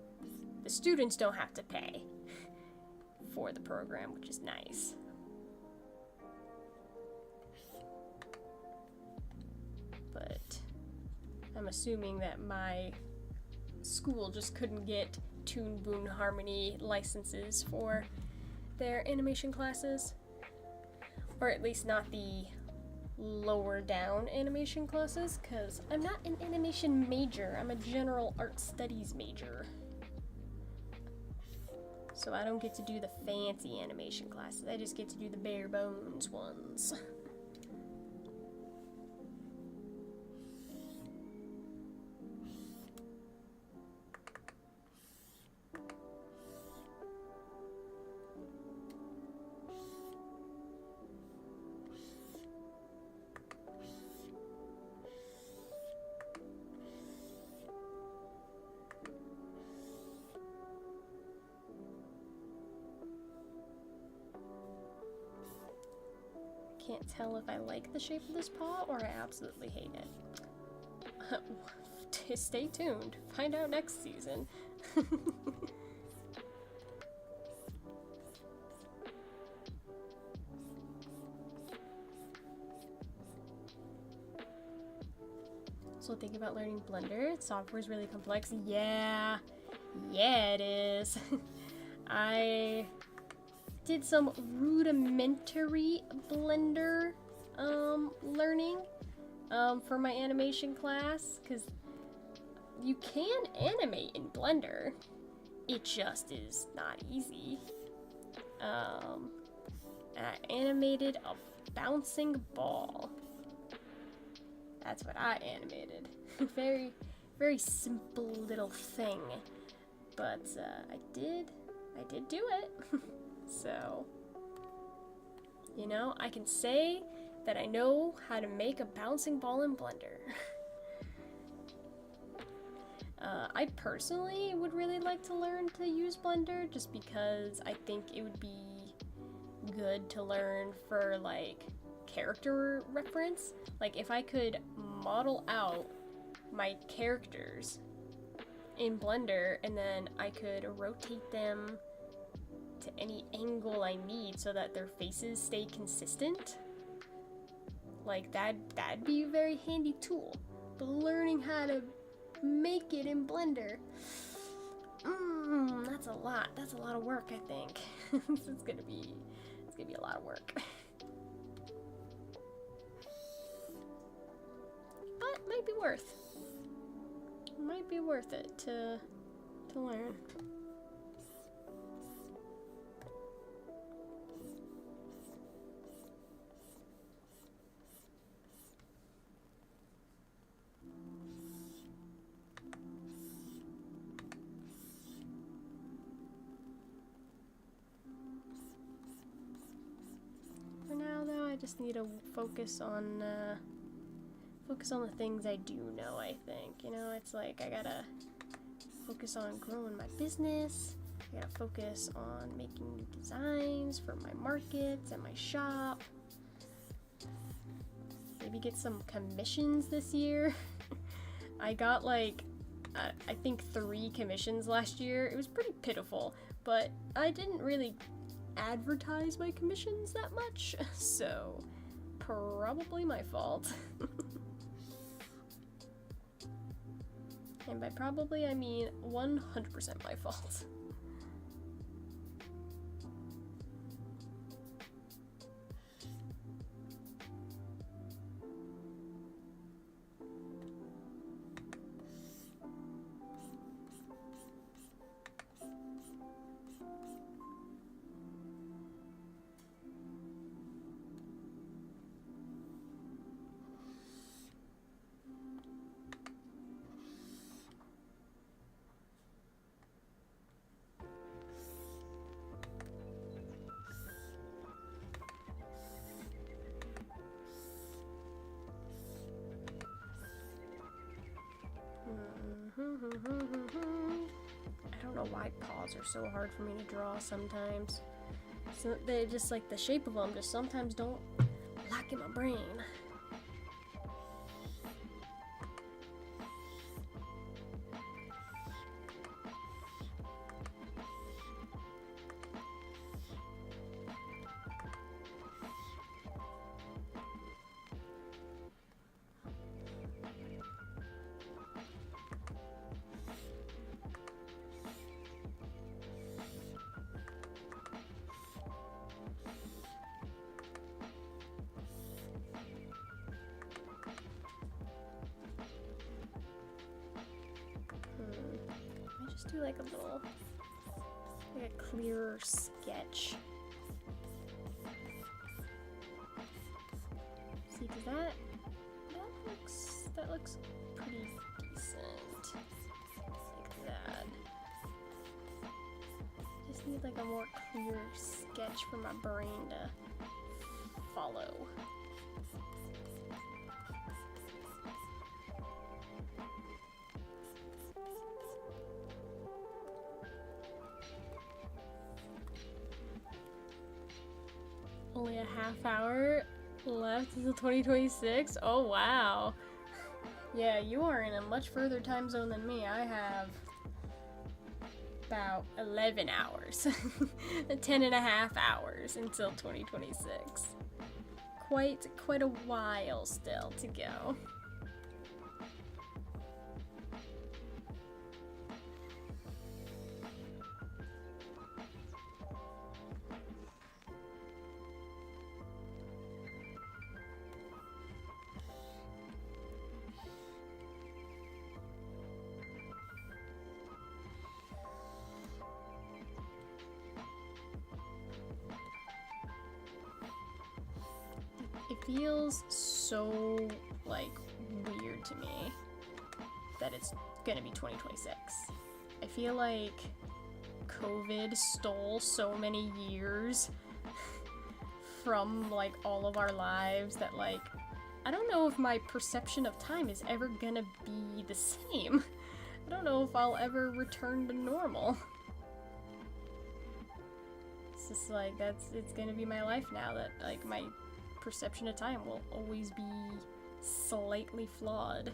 the students don't have to pay for the program, which is nice. But I'm assuming that my school just couldn't get Toon Boom Harmony licenses for their animation classes. Or at least not the lower down animation classes, because I'm not an animation major, I'm a general art studies major. So I don't get to do the fancy animation classes, I just get to do the bare bones ones. can't tell if I like the shape of this paw or I absolutely hate it. Stay tuned. Find out next season. So think about learning Blender. Software is really complex. Yeah, it is. I did some rudimentary Blender learning for my animation class, because you can animate in Blender. It just is not easy. And I animated a bouncing ball. That's what I animated. Very, very simple little thing. But I did do it. So, you know, I can say that I know how to make a bouncing ball in Blender. I personally would really like to learn to use Blender just because I think it would be good to learn for, like, character reference. Like, if I could model out my characters in Blender and then I could rotate them to any angle I need so that their faces stay consistent, like that'd be a very handy tool. But learning how to make it in Blender, that's a lot of work, I think. It's gonna be a lot of work. But might be worth it to learn. For now, though, I just need to focus on the things I do know, I think. You know, it's like I gotta focus on growing my business. I gotta focus on making new designs for my markets and my shop. Maybe get some commissions this year. I got like, I think 3 commissions last year. It was pretty pitiful, but I didn't really advertise my commissions that much, so probably my fault. And by probably, I mean 100% my fault. I don't know why paws are so hard for me to draw sometimes. So they just, like, the shape of them just sometimes don't lock in my brain. Just do like a little, like a clearer sketch. See, cause that looks pretty decent. Like that. Just need like a more clear sketch for my brain to follow. Only a half hour. left until 2026? Oh, wow. Yeah, you are in a much further time zone than me. I have about 11 hours. 10 and a half hours until 2026. Quite a while still to go. It feels so, like, weird to me that it's gonna be 2026. I feel like COVID stole so many years from, like, all of our lives that, like, I don't know if my perception of time is ever gonna be the same. I don't know if I'll ever return to normal. It's just like, it's gonna be my life now that, like, my perception of time will always be slightly flawed.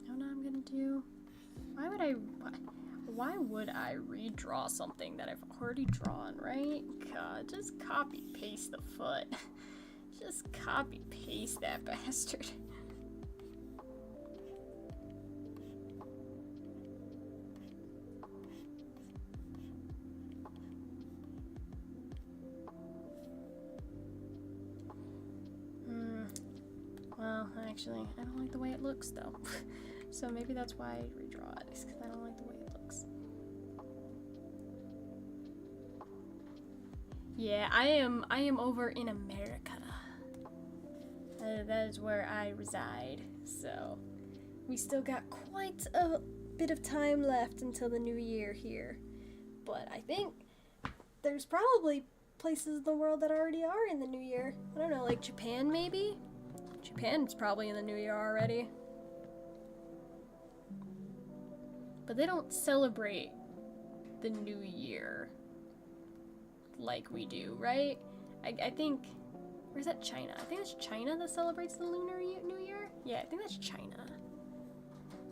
I don't know what I'm gonna do. Why would I redraw something that I've already drawn, right? God, just copy paste the foot. Just copy paste that bastard. Well, actually, I don't like the way it looks though. So maybe that's why I redraw it, is because I don't like the way it looks. Yeah, I am over in America. That is where I reside, so we still got quite a bit of time left until the new year here. But I think there's probably places in the world that already are in the new year. I don't know, like Japan maybe? Japan's probably in the new year already. But they don't celebrate the new year like we do, right? I think... Or is that China? I think it's China that celebrates the Lunar New Year? Yeah, I think that's China.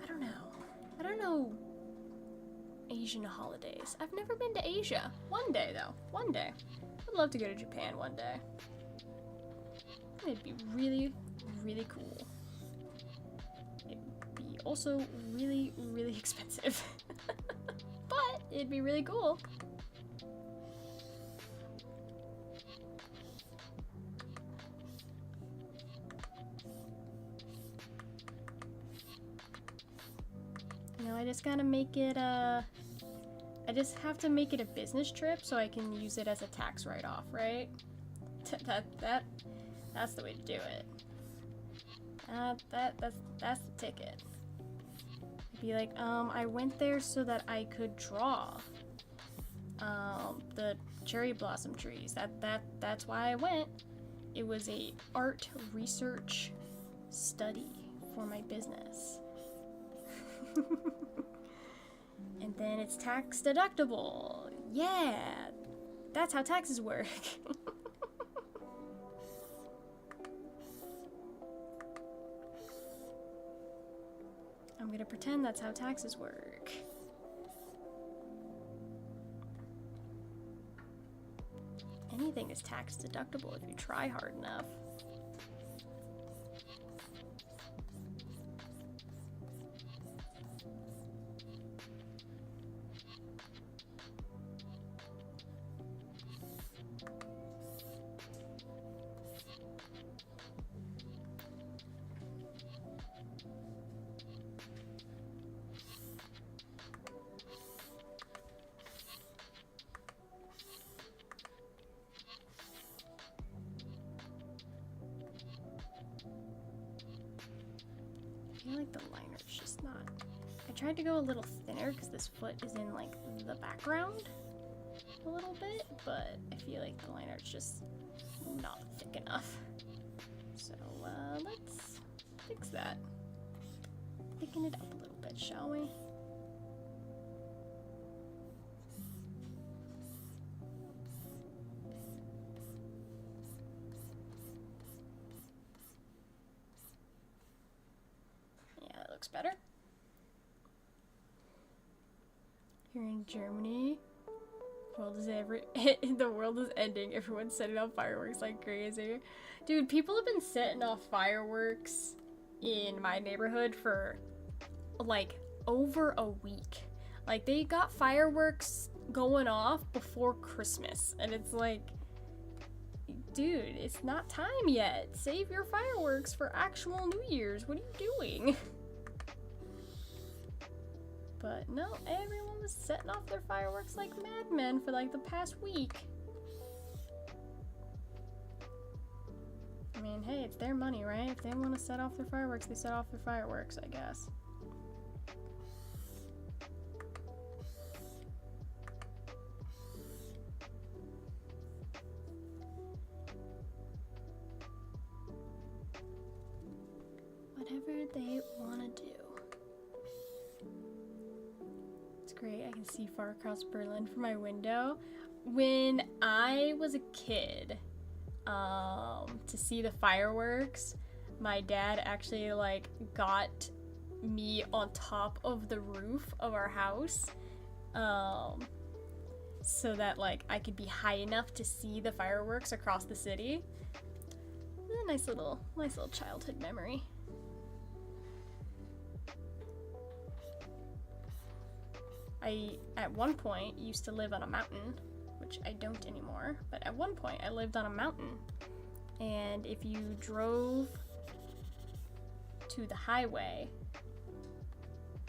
I don't know. I don't know Asian holidays. I've never been to Asia. One day, though. One day. I'd love to go to Japan one day. It'd be really, really cool. It'd be also really, really expensive. But it'd be really cool. You know, I just gotta make it, I just have to make it a business trip so I can use it as a tax write-off, right? That's the way to do it. That's the ticket. Be like, I went there so that I could draw, the cherry blossom trees. That's why I went. It was a art research study for my business. And then it's tax deductible. Yeah, that's how taxes work. I'm gonna pretend that's how taxes work. Anything is tax deductible if you try hard enough. I feel like the liner's just not... I tried to go a little thinner because this foot is in like the background a little bit, but I feel like the liner's just not thick enough. So let's fix that. Thicken it up a little bit, shall we? Yeah, that looks better. Here in Germany, the world is ending. Everyone's setting off fireworks like crazy. Dude, people have been setting off fireworks in my neighborhood for like over a week. Like, they got fireworks going off before Christmas, and it's like, dude, it's not time yet. Save your fireworks for actual New Year's. What are you doing? But no, everyone was setting off their fireworks like madmen for like the past week. I mean, hey, it's their money, right? If they want to set off their fireworks, they set off their fireworks, I guess. Whatever they want to do. Great, I can see far across Berlin from my window. When I was a kid, to see the fireworks, my dad actually like got me on top of the roof of our house, so that like I could be high enough to see the fireworks across the city. A nice little childhood memory. I, at one point, used to live on a mountain, which I don't anymore, but at one point I lived on a mountain, and if you drove to the highway,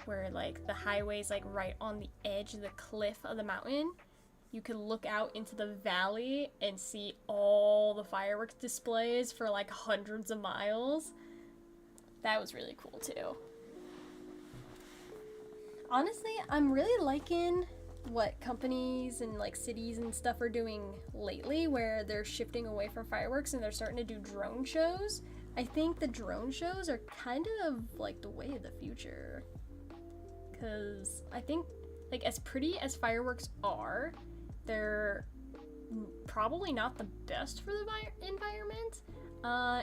where like the highway's like right on the edge of the cliff of the mountain, you could look out into the valley and see all the fireworks displays for like hundreds of miles. That was really cool too. Honestly, I'm really liking what companies and like cities and stuff are doing lately, where they're shifting away from fireworks and they're starting to do drone shows. I think the drone shows are kind of like the way of the future, because I think like as pretty as fireworks are, they're probably not the best for the environment,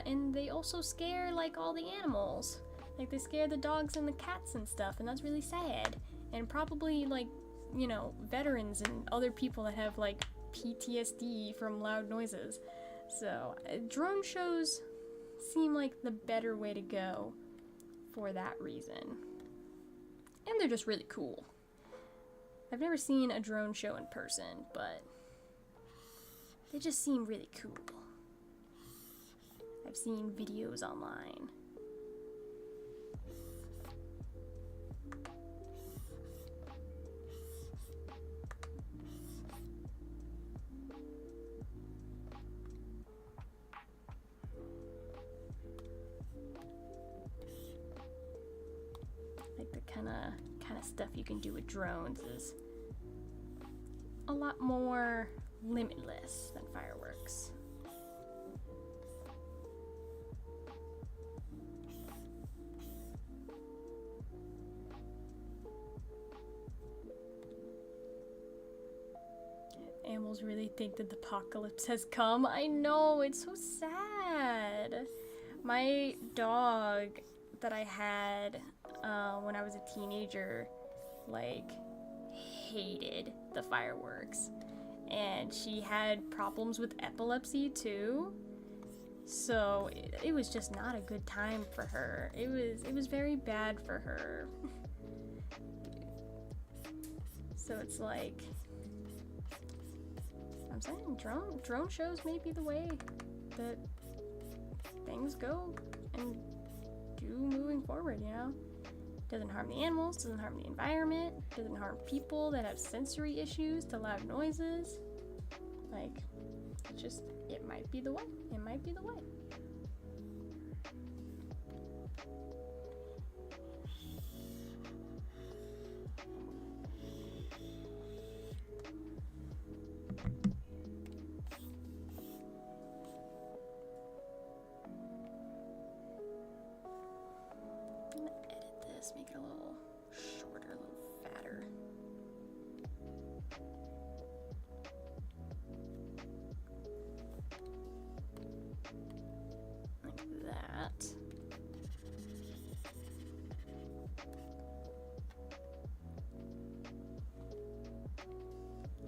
and they also scare like all the animals. Like, they scare the dogs and the cats and stuff, and that's really sad. And probably, like, you know, veterans and other people that have, like, PTSD from loud noises. So, drone shows seem like the better way to go for that reason. And they're just really cool. I've never seen a drone show in person, but they just seem really cool. I've seen videos online. Like the kind of stuff you can do with drones is a lot more limitless than fireworks. Animals really think that the apocalypse has come. I know, it's so sad. My dog that I had when I was a teenager, like, hated the fireworks. And she had problems with epilepsy too. So it was just not a good time for her. It was very bad for her. So it's like, I'm saying drone shows may be the way that things go and do moving forward, you know? Doesn't harm the animals, doesn't harm the environment, doesn't harm people that have sensory issues to loud noises. Like, it might be the way. It might be the way. make it a little shorter, a little fatter. Like that.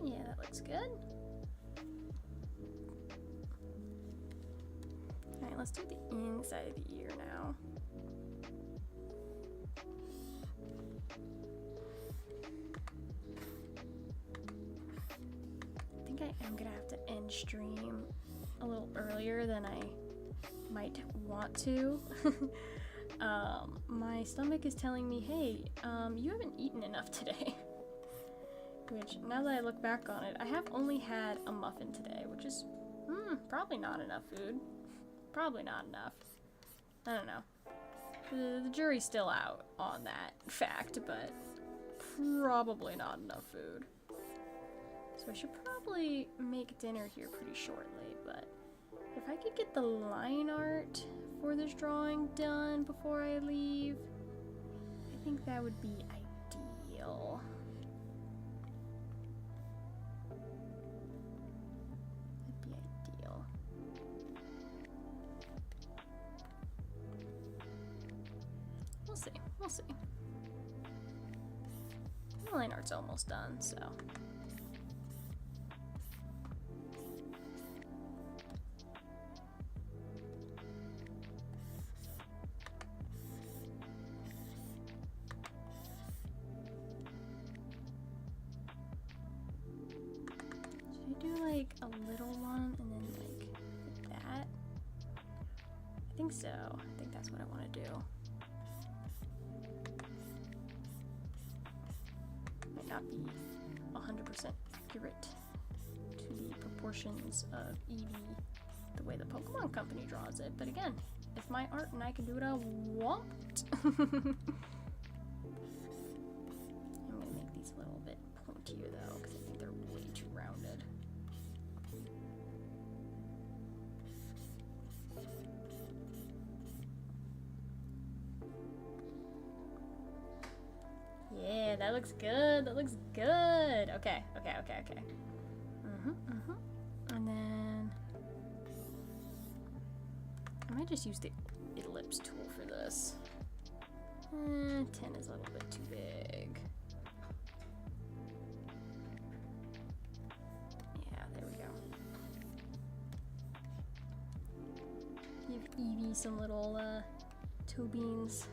Yeah, that looks good. Alright, let's do the inside of the ear now. I think I am gonna have to end stream a little earlier than I might want to. My stomach is telling me, hey, you haven't eaten enough today. Which, now that I look back on it, I have only had a muffin today, which is probably not enough food. Probably not enough. I don't know. The jury's still out on that fact, but probably not enough food. So I should probably make dinner here pretty shortly, but if I could get the line art for this drawing done before I leave, I think that would be ideal. We'll see. The line art's almost done, so. Should I do like a little one and then like that? I think so. I think that's what I want to do. Not be 100% accurate to the proportions of Eevee the way the Pokemon Company draws it, but again, it's my art and I can do what I want. I'm gonna make these a little bit pointier though, because I think they're way too rounded. Yeah, that looks good. That looks good. Okay. And then I might just use the ellipse tool for this. 10 is a little bit too big. Yeah, there we go. Give Eevee some little toe beans.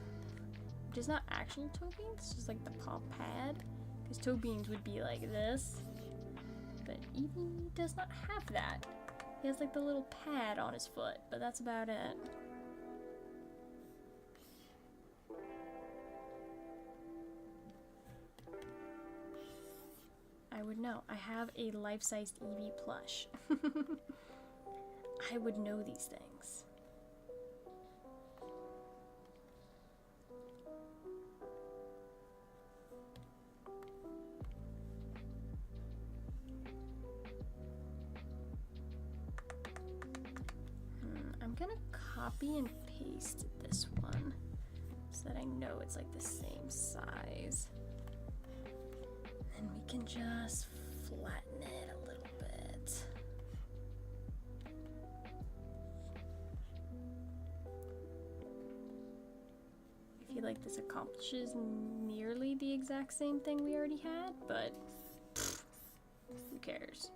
Which is not actual toe beans, it's just like the paw pad. Because toe beans would be like this. But Eevee does not have that. He has like the little pad on his foot, but that's about it. I would know. I have a life-sized Eevee plush. I would know these things. I'm gonna copy and paste this one so that I know it's like the same size. And we can just flatten it a little bit. I feel like this accomplishes nearly the exact same thing we already had, but who cares?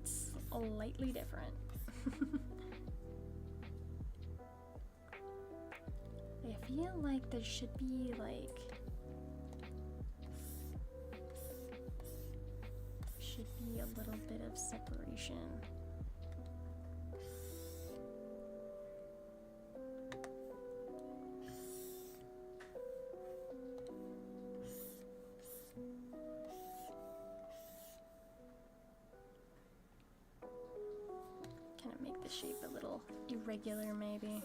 Slightly different. I feel like there should be a little bit of separation. Shape a little irregular maybe,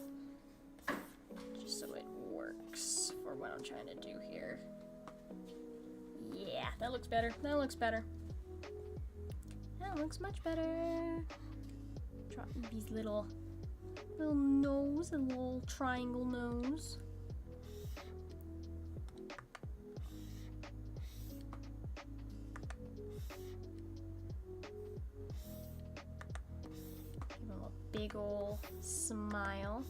just so it works for what I'm trying to do here. Yeah, that looks better. That looks better. That looks much better. Draw Eevee's little nose, a little triangle nose. Give him a big ol' smile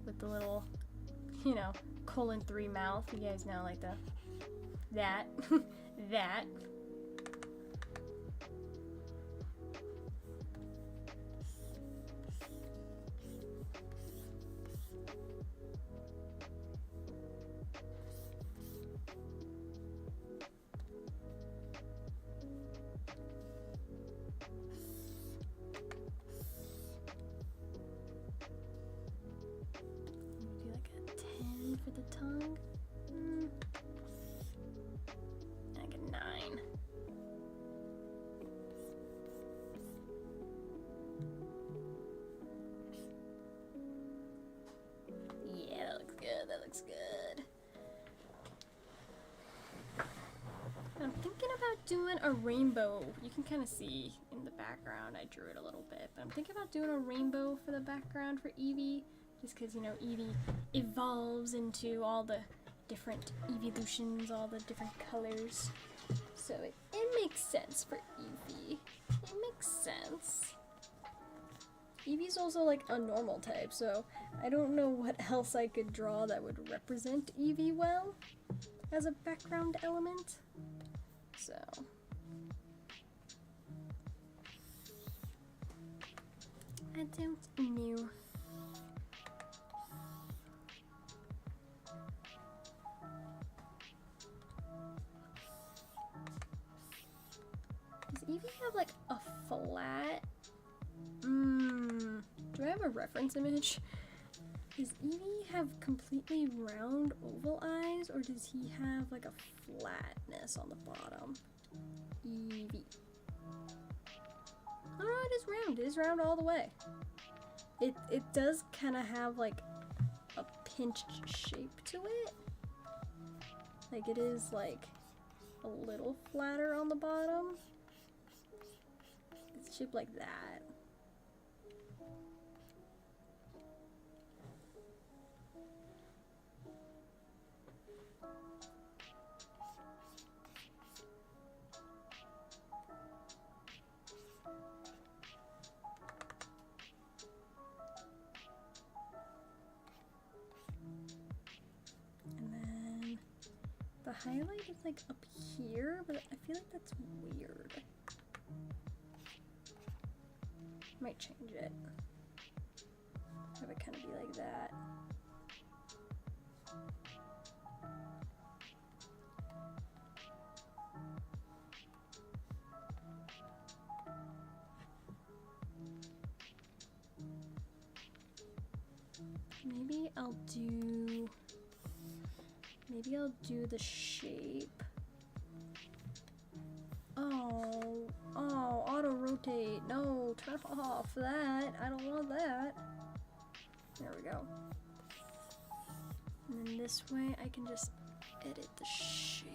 with the little, you know, :3 mouth. You guys know, like that. That. Do like a 10 for the tongue. Like a 9. Yeah, that looks good. That looks good. I'm thinking about doing a rainbow. You can kind of see in the background. I drew it a little bit, but I'm thinking about doing a rainbow for the background for Eevee, just because, you know, Eevee evolves into all the different Eeveelutions, all the different colors. So it makes sense for Eevee. It makes sense. Eevee's also like a normal type, so I don't know what else I could draw that would represent Eevee well as a background element. So I don't know. Does Eevee have like a flat? Do I have a reference image? Does Eevee have completely round oval eyes, or does he have like a flatness on the bottom? Eevee. Oh, it is round. It is round all the way. It does kind of have like a pinched shape to it. Like it is like a little flatter on the bottom. It's shaped like that. And then the highlight is like up here, but I feel like that's weird. Might change it. Have it kind of be like that. Maybe I'll do the shape. Oh, auto rotate. No, turn off that. I don't want that. There we go. And then this way I can just edit the shape.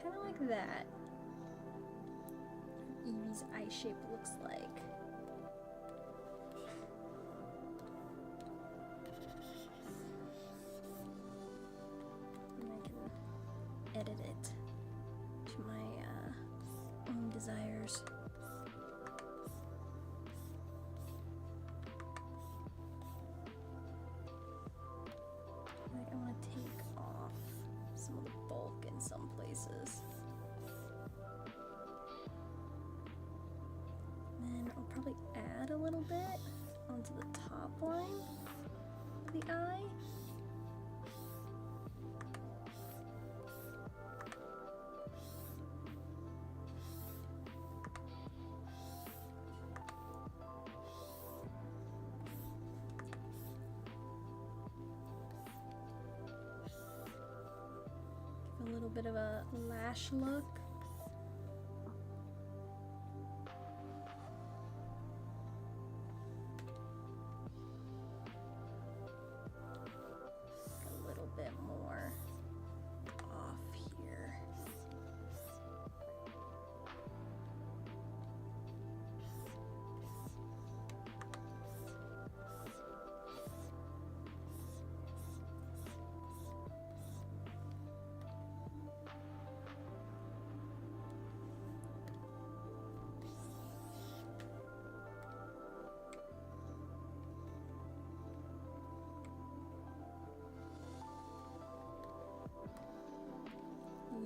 Kind of like that. Eevee's eye shape looks like. And I can edit it to my own desires. Like I want to take off pieces. And then I'll probably add a little bit onto the top line of the eye. A little bit of a lash look. A little bit more off here.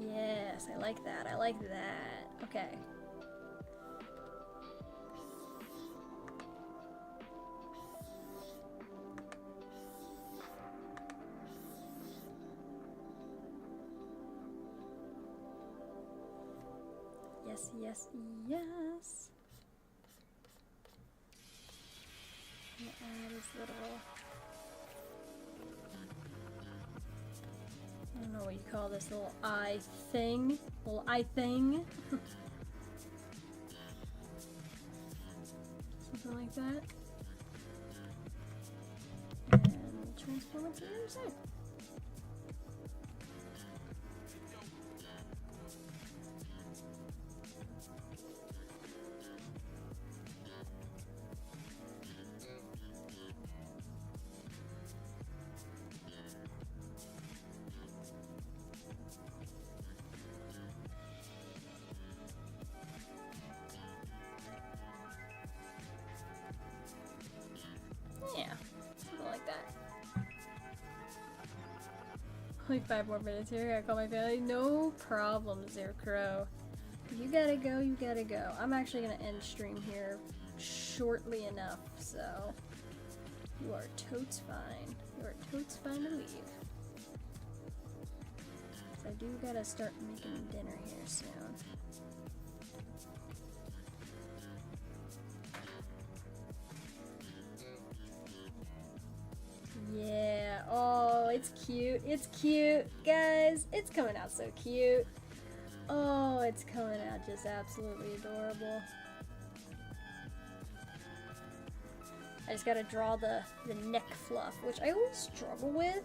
Yes, I like that. I like that. Okay. Yes, yes, yes. And add his little, I don't know what you call this little eye thing. Little eye thing. Something like that. And we'll transform it to the other side. Yeah, something like that. Only 5 more minutes here. I gotta call my family. No problem, Zero Crow. You gotta go, you gotta go. I'm actually gonna end stream here shortly enough, so you are totes fine. You are totes fine to leave. So I do gotta start making dinner here soon. Yeah, oh, it's cute. It's cute, guys. It's coming out so cute. Oh, it's coming out just absolutely adorable. I just gotta draw the neck fluff, which I always struggle with.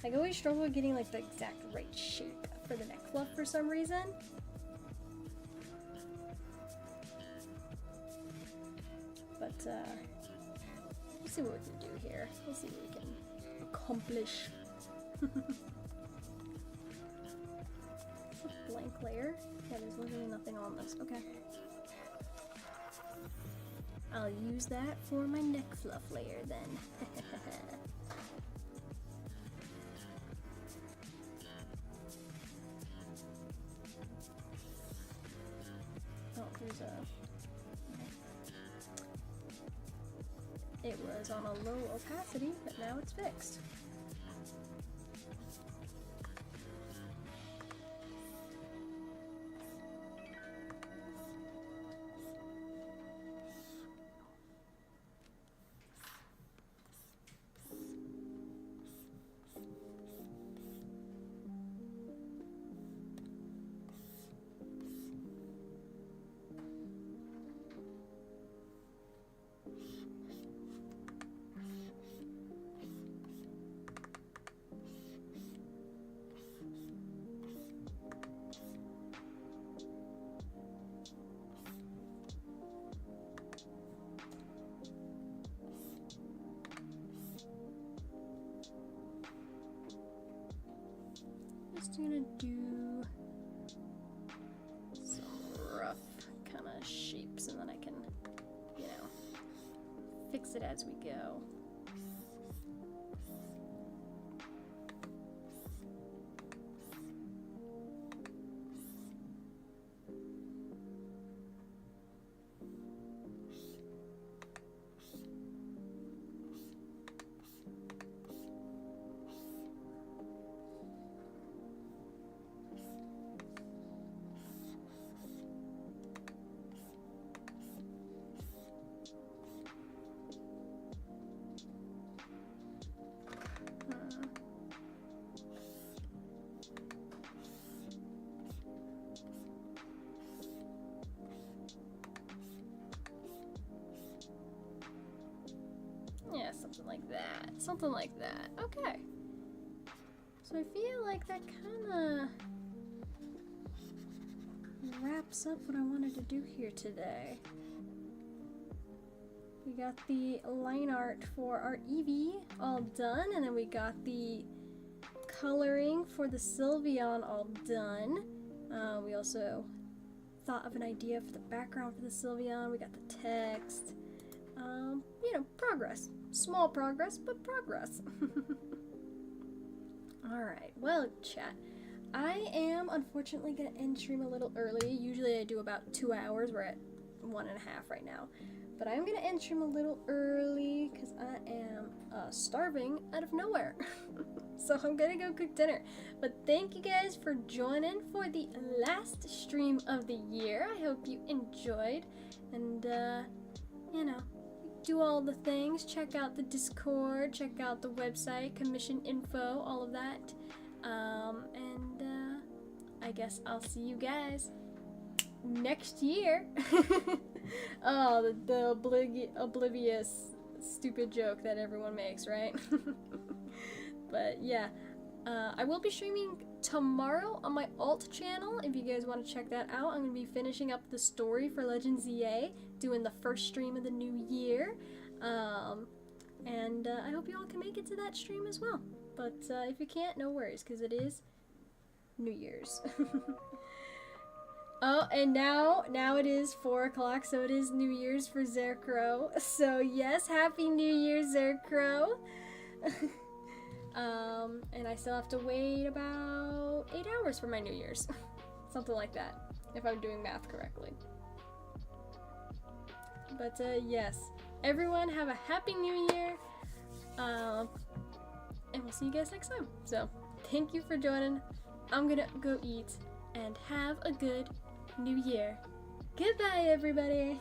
Like, I always struggle with getting like the exact right shape for the neck fluff for some reason. But we'll see what we can do here. We'll see what we can accomplish. It's a blank layer. Yeah, there's literally nothing on this. Okay. I'll use that for my neck fluff layer then. Oh, there's a... It was on a low opacity, but now it's fixed. Just gonna do some rough kind of shapes, and then I can, you know, fix it as we go. something like that. Something like that. Okay. So I feel like that kind of wraps up what I wanted to do here today. We got the line art for our Eevee all done, and then we got the coloring for the Sylveon all done. We also thought of an idea for the background for the Sylveon. We got the text. You know, progress. Small progress, but progress. Alright, well, chat. I am unfortunately going to end stream a little early. Usually I do about 2 hours. We're at 1.5 right now. But I'm going to end stream a little early because I am starving out of nowhere. So I'm going to go cook dinner. But thank you guys for joining for the last stream of the year. I hope you enjoyed. And, you know, do all the things. Check out the Discord. Check out the website, commission info, all of that. I guess I'll see you guys next year. Oh, the oblivious stupid joke that everyone makes, right? But yeah, I will be streaming tomorrow on my alt channel if you guys want to check that out. I'm going to be finishing up the story for Legends EA, doing the first stream of the new year. I hope you all can make it to that stream as well. But if you can't, no worries, because it is New Year's. Oh, and now it is 4 o'clock, so it is New Year's for Zercro. So yes, Happy New Year, Zercro. And I still have to wait about 8 hours for my New Year's. Something like that, if I'm doing math correctly. But yes, everyone have a Happy New Year. And we'll see you guys next time. So, thank you for joining. I'm gonna go eat and have a good New Year. Goodbye, everybody.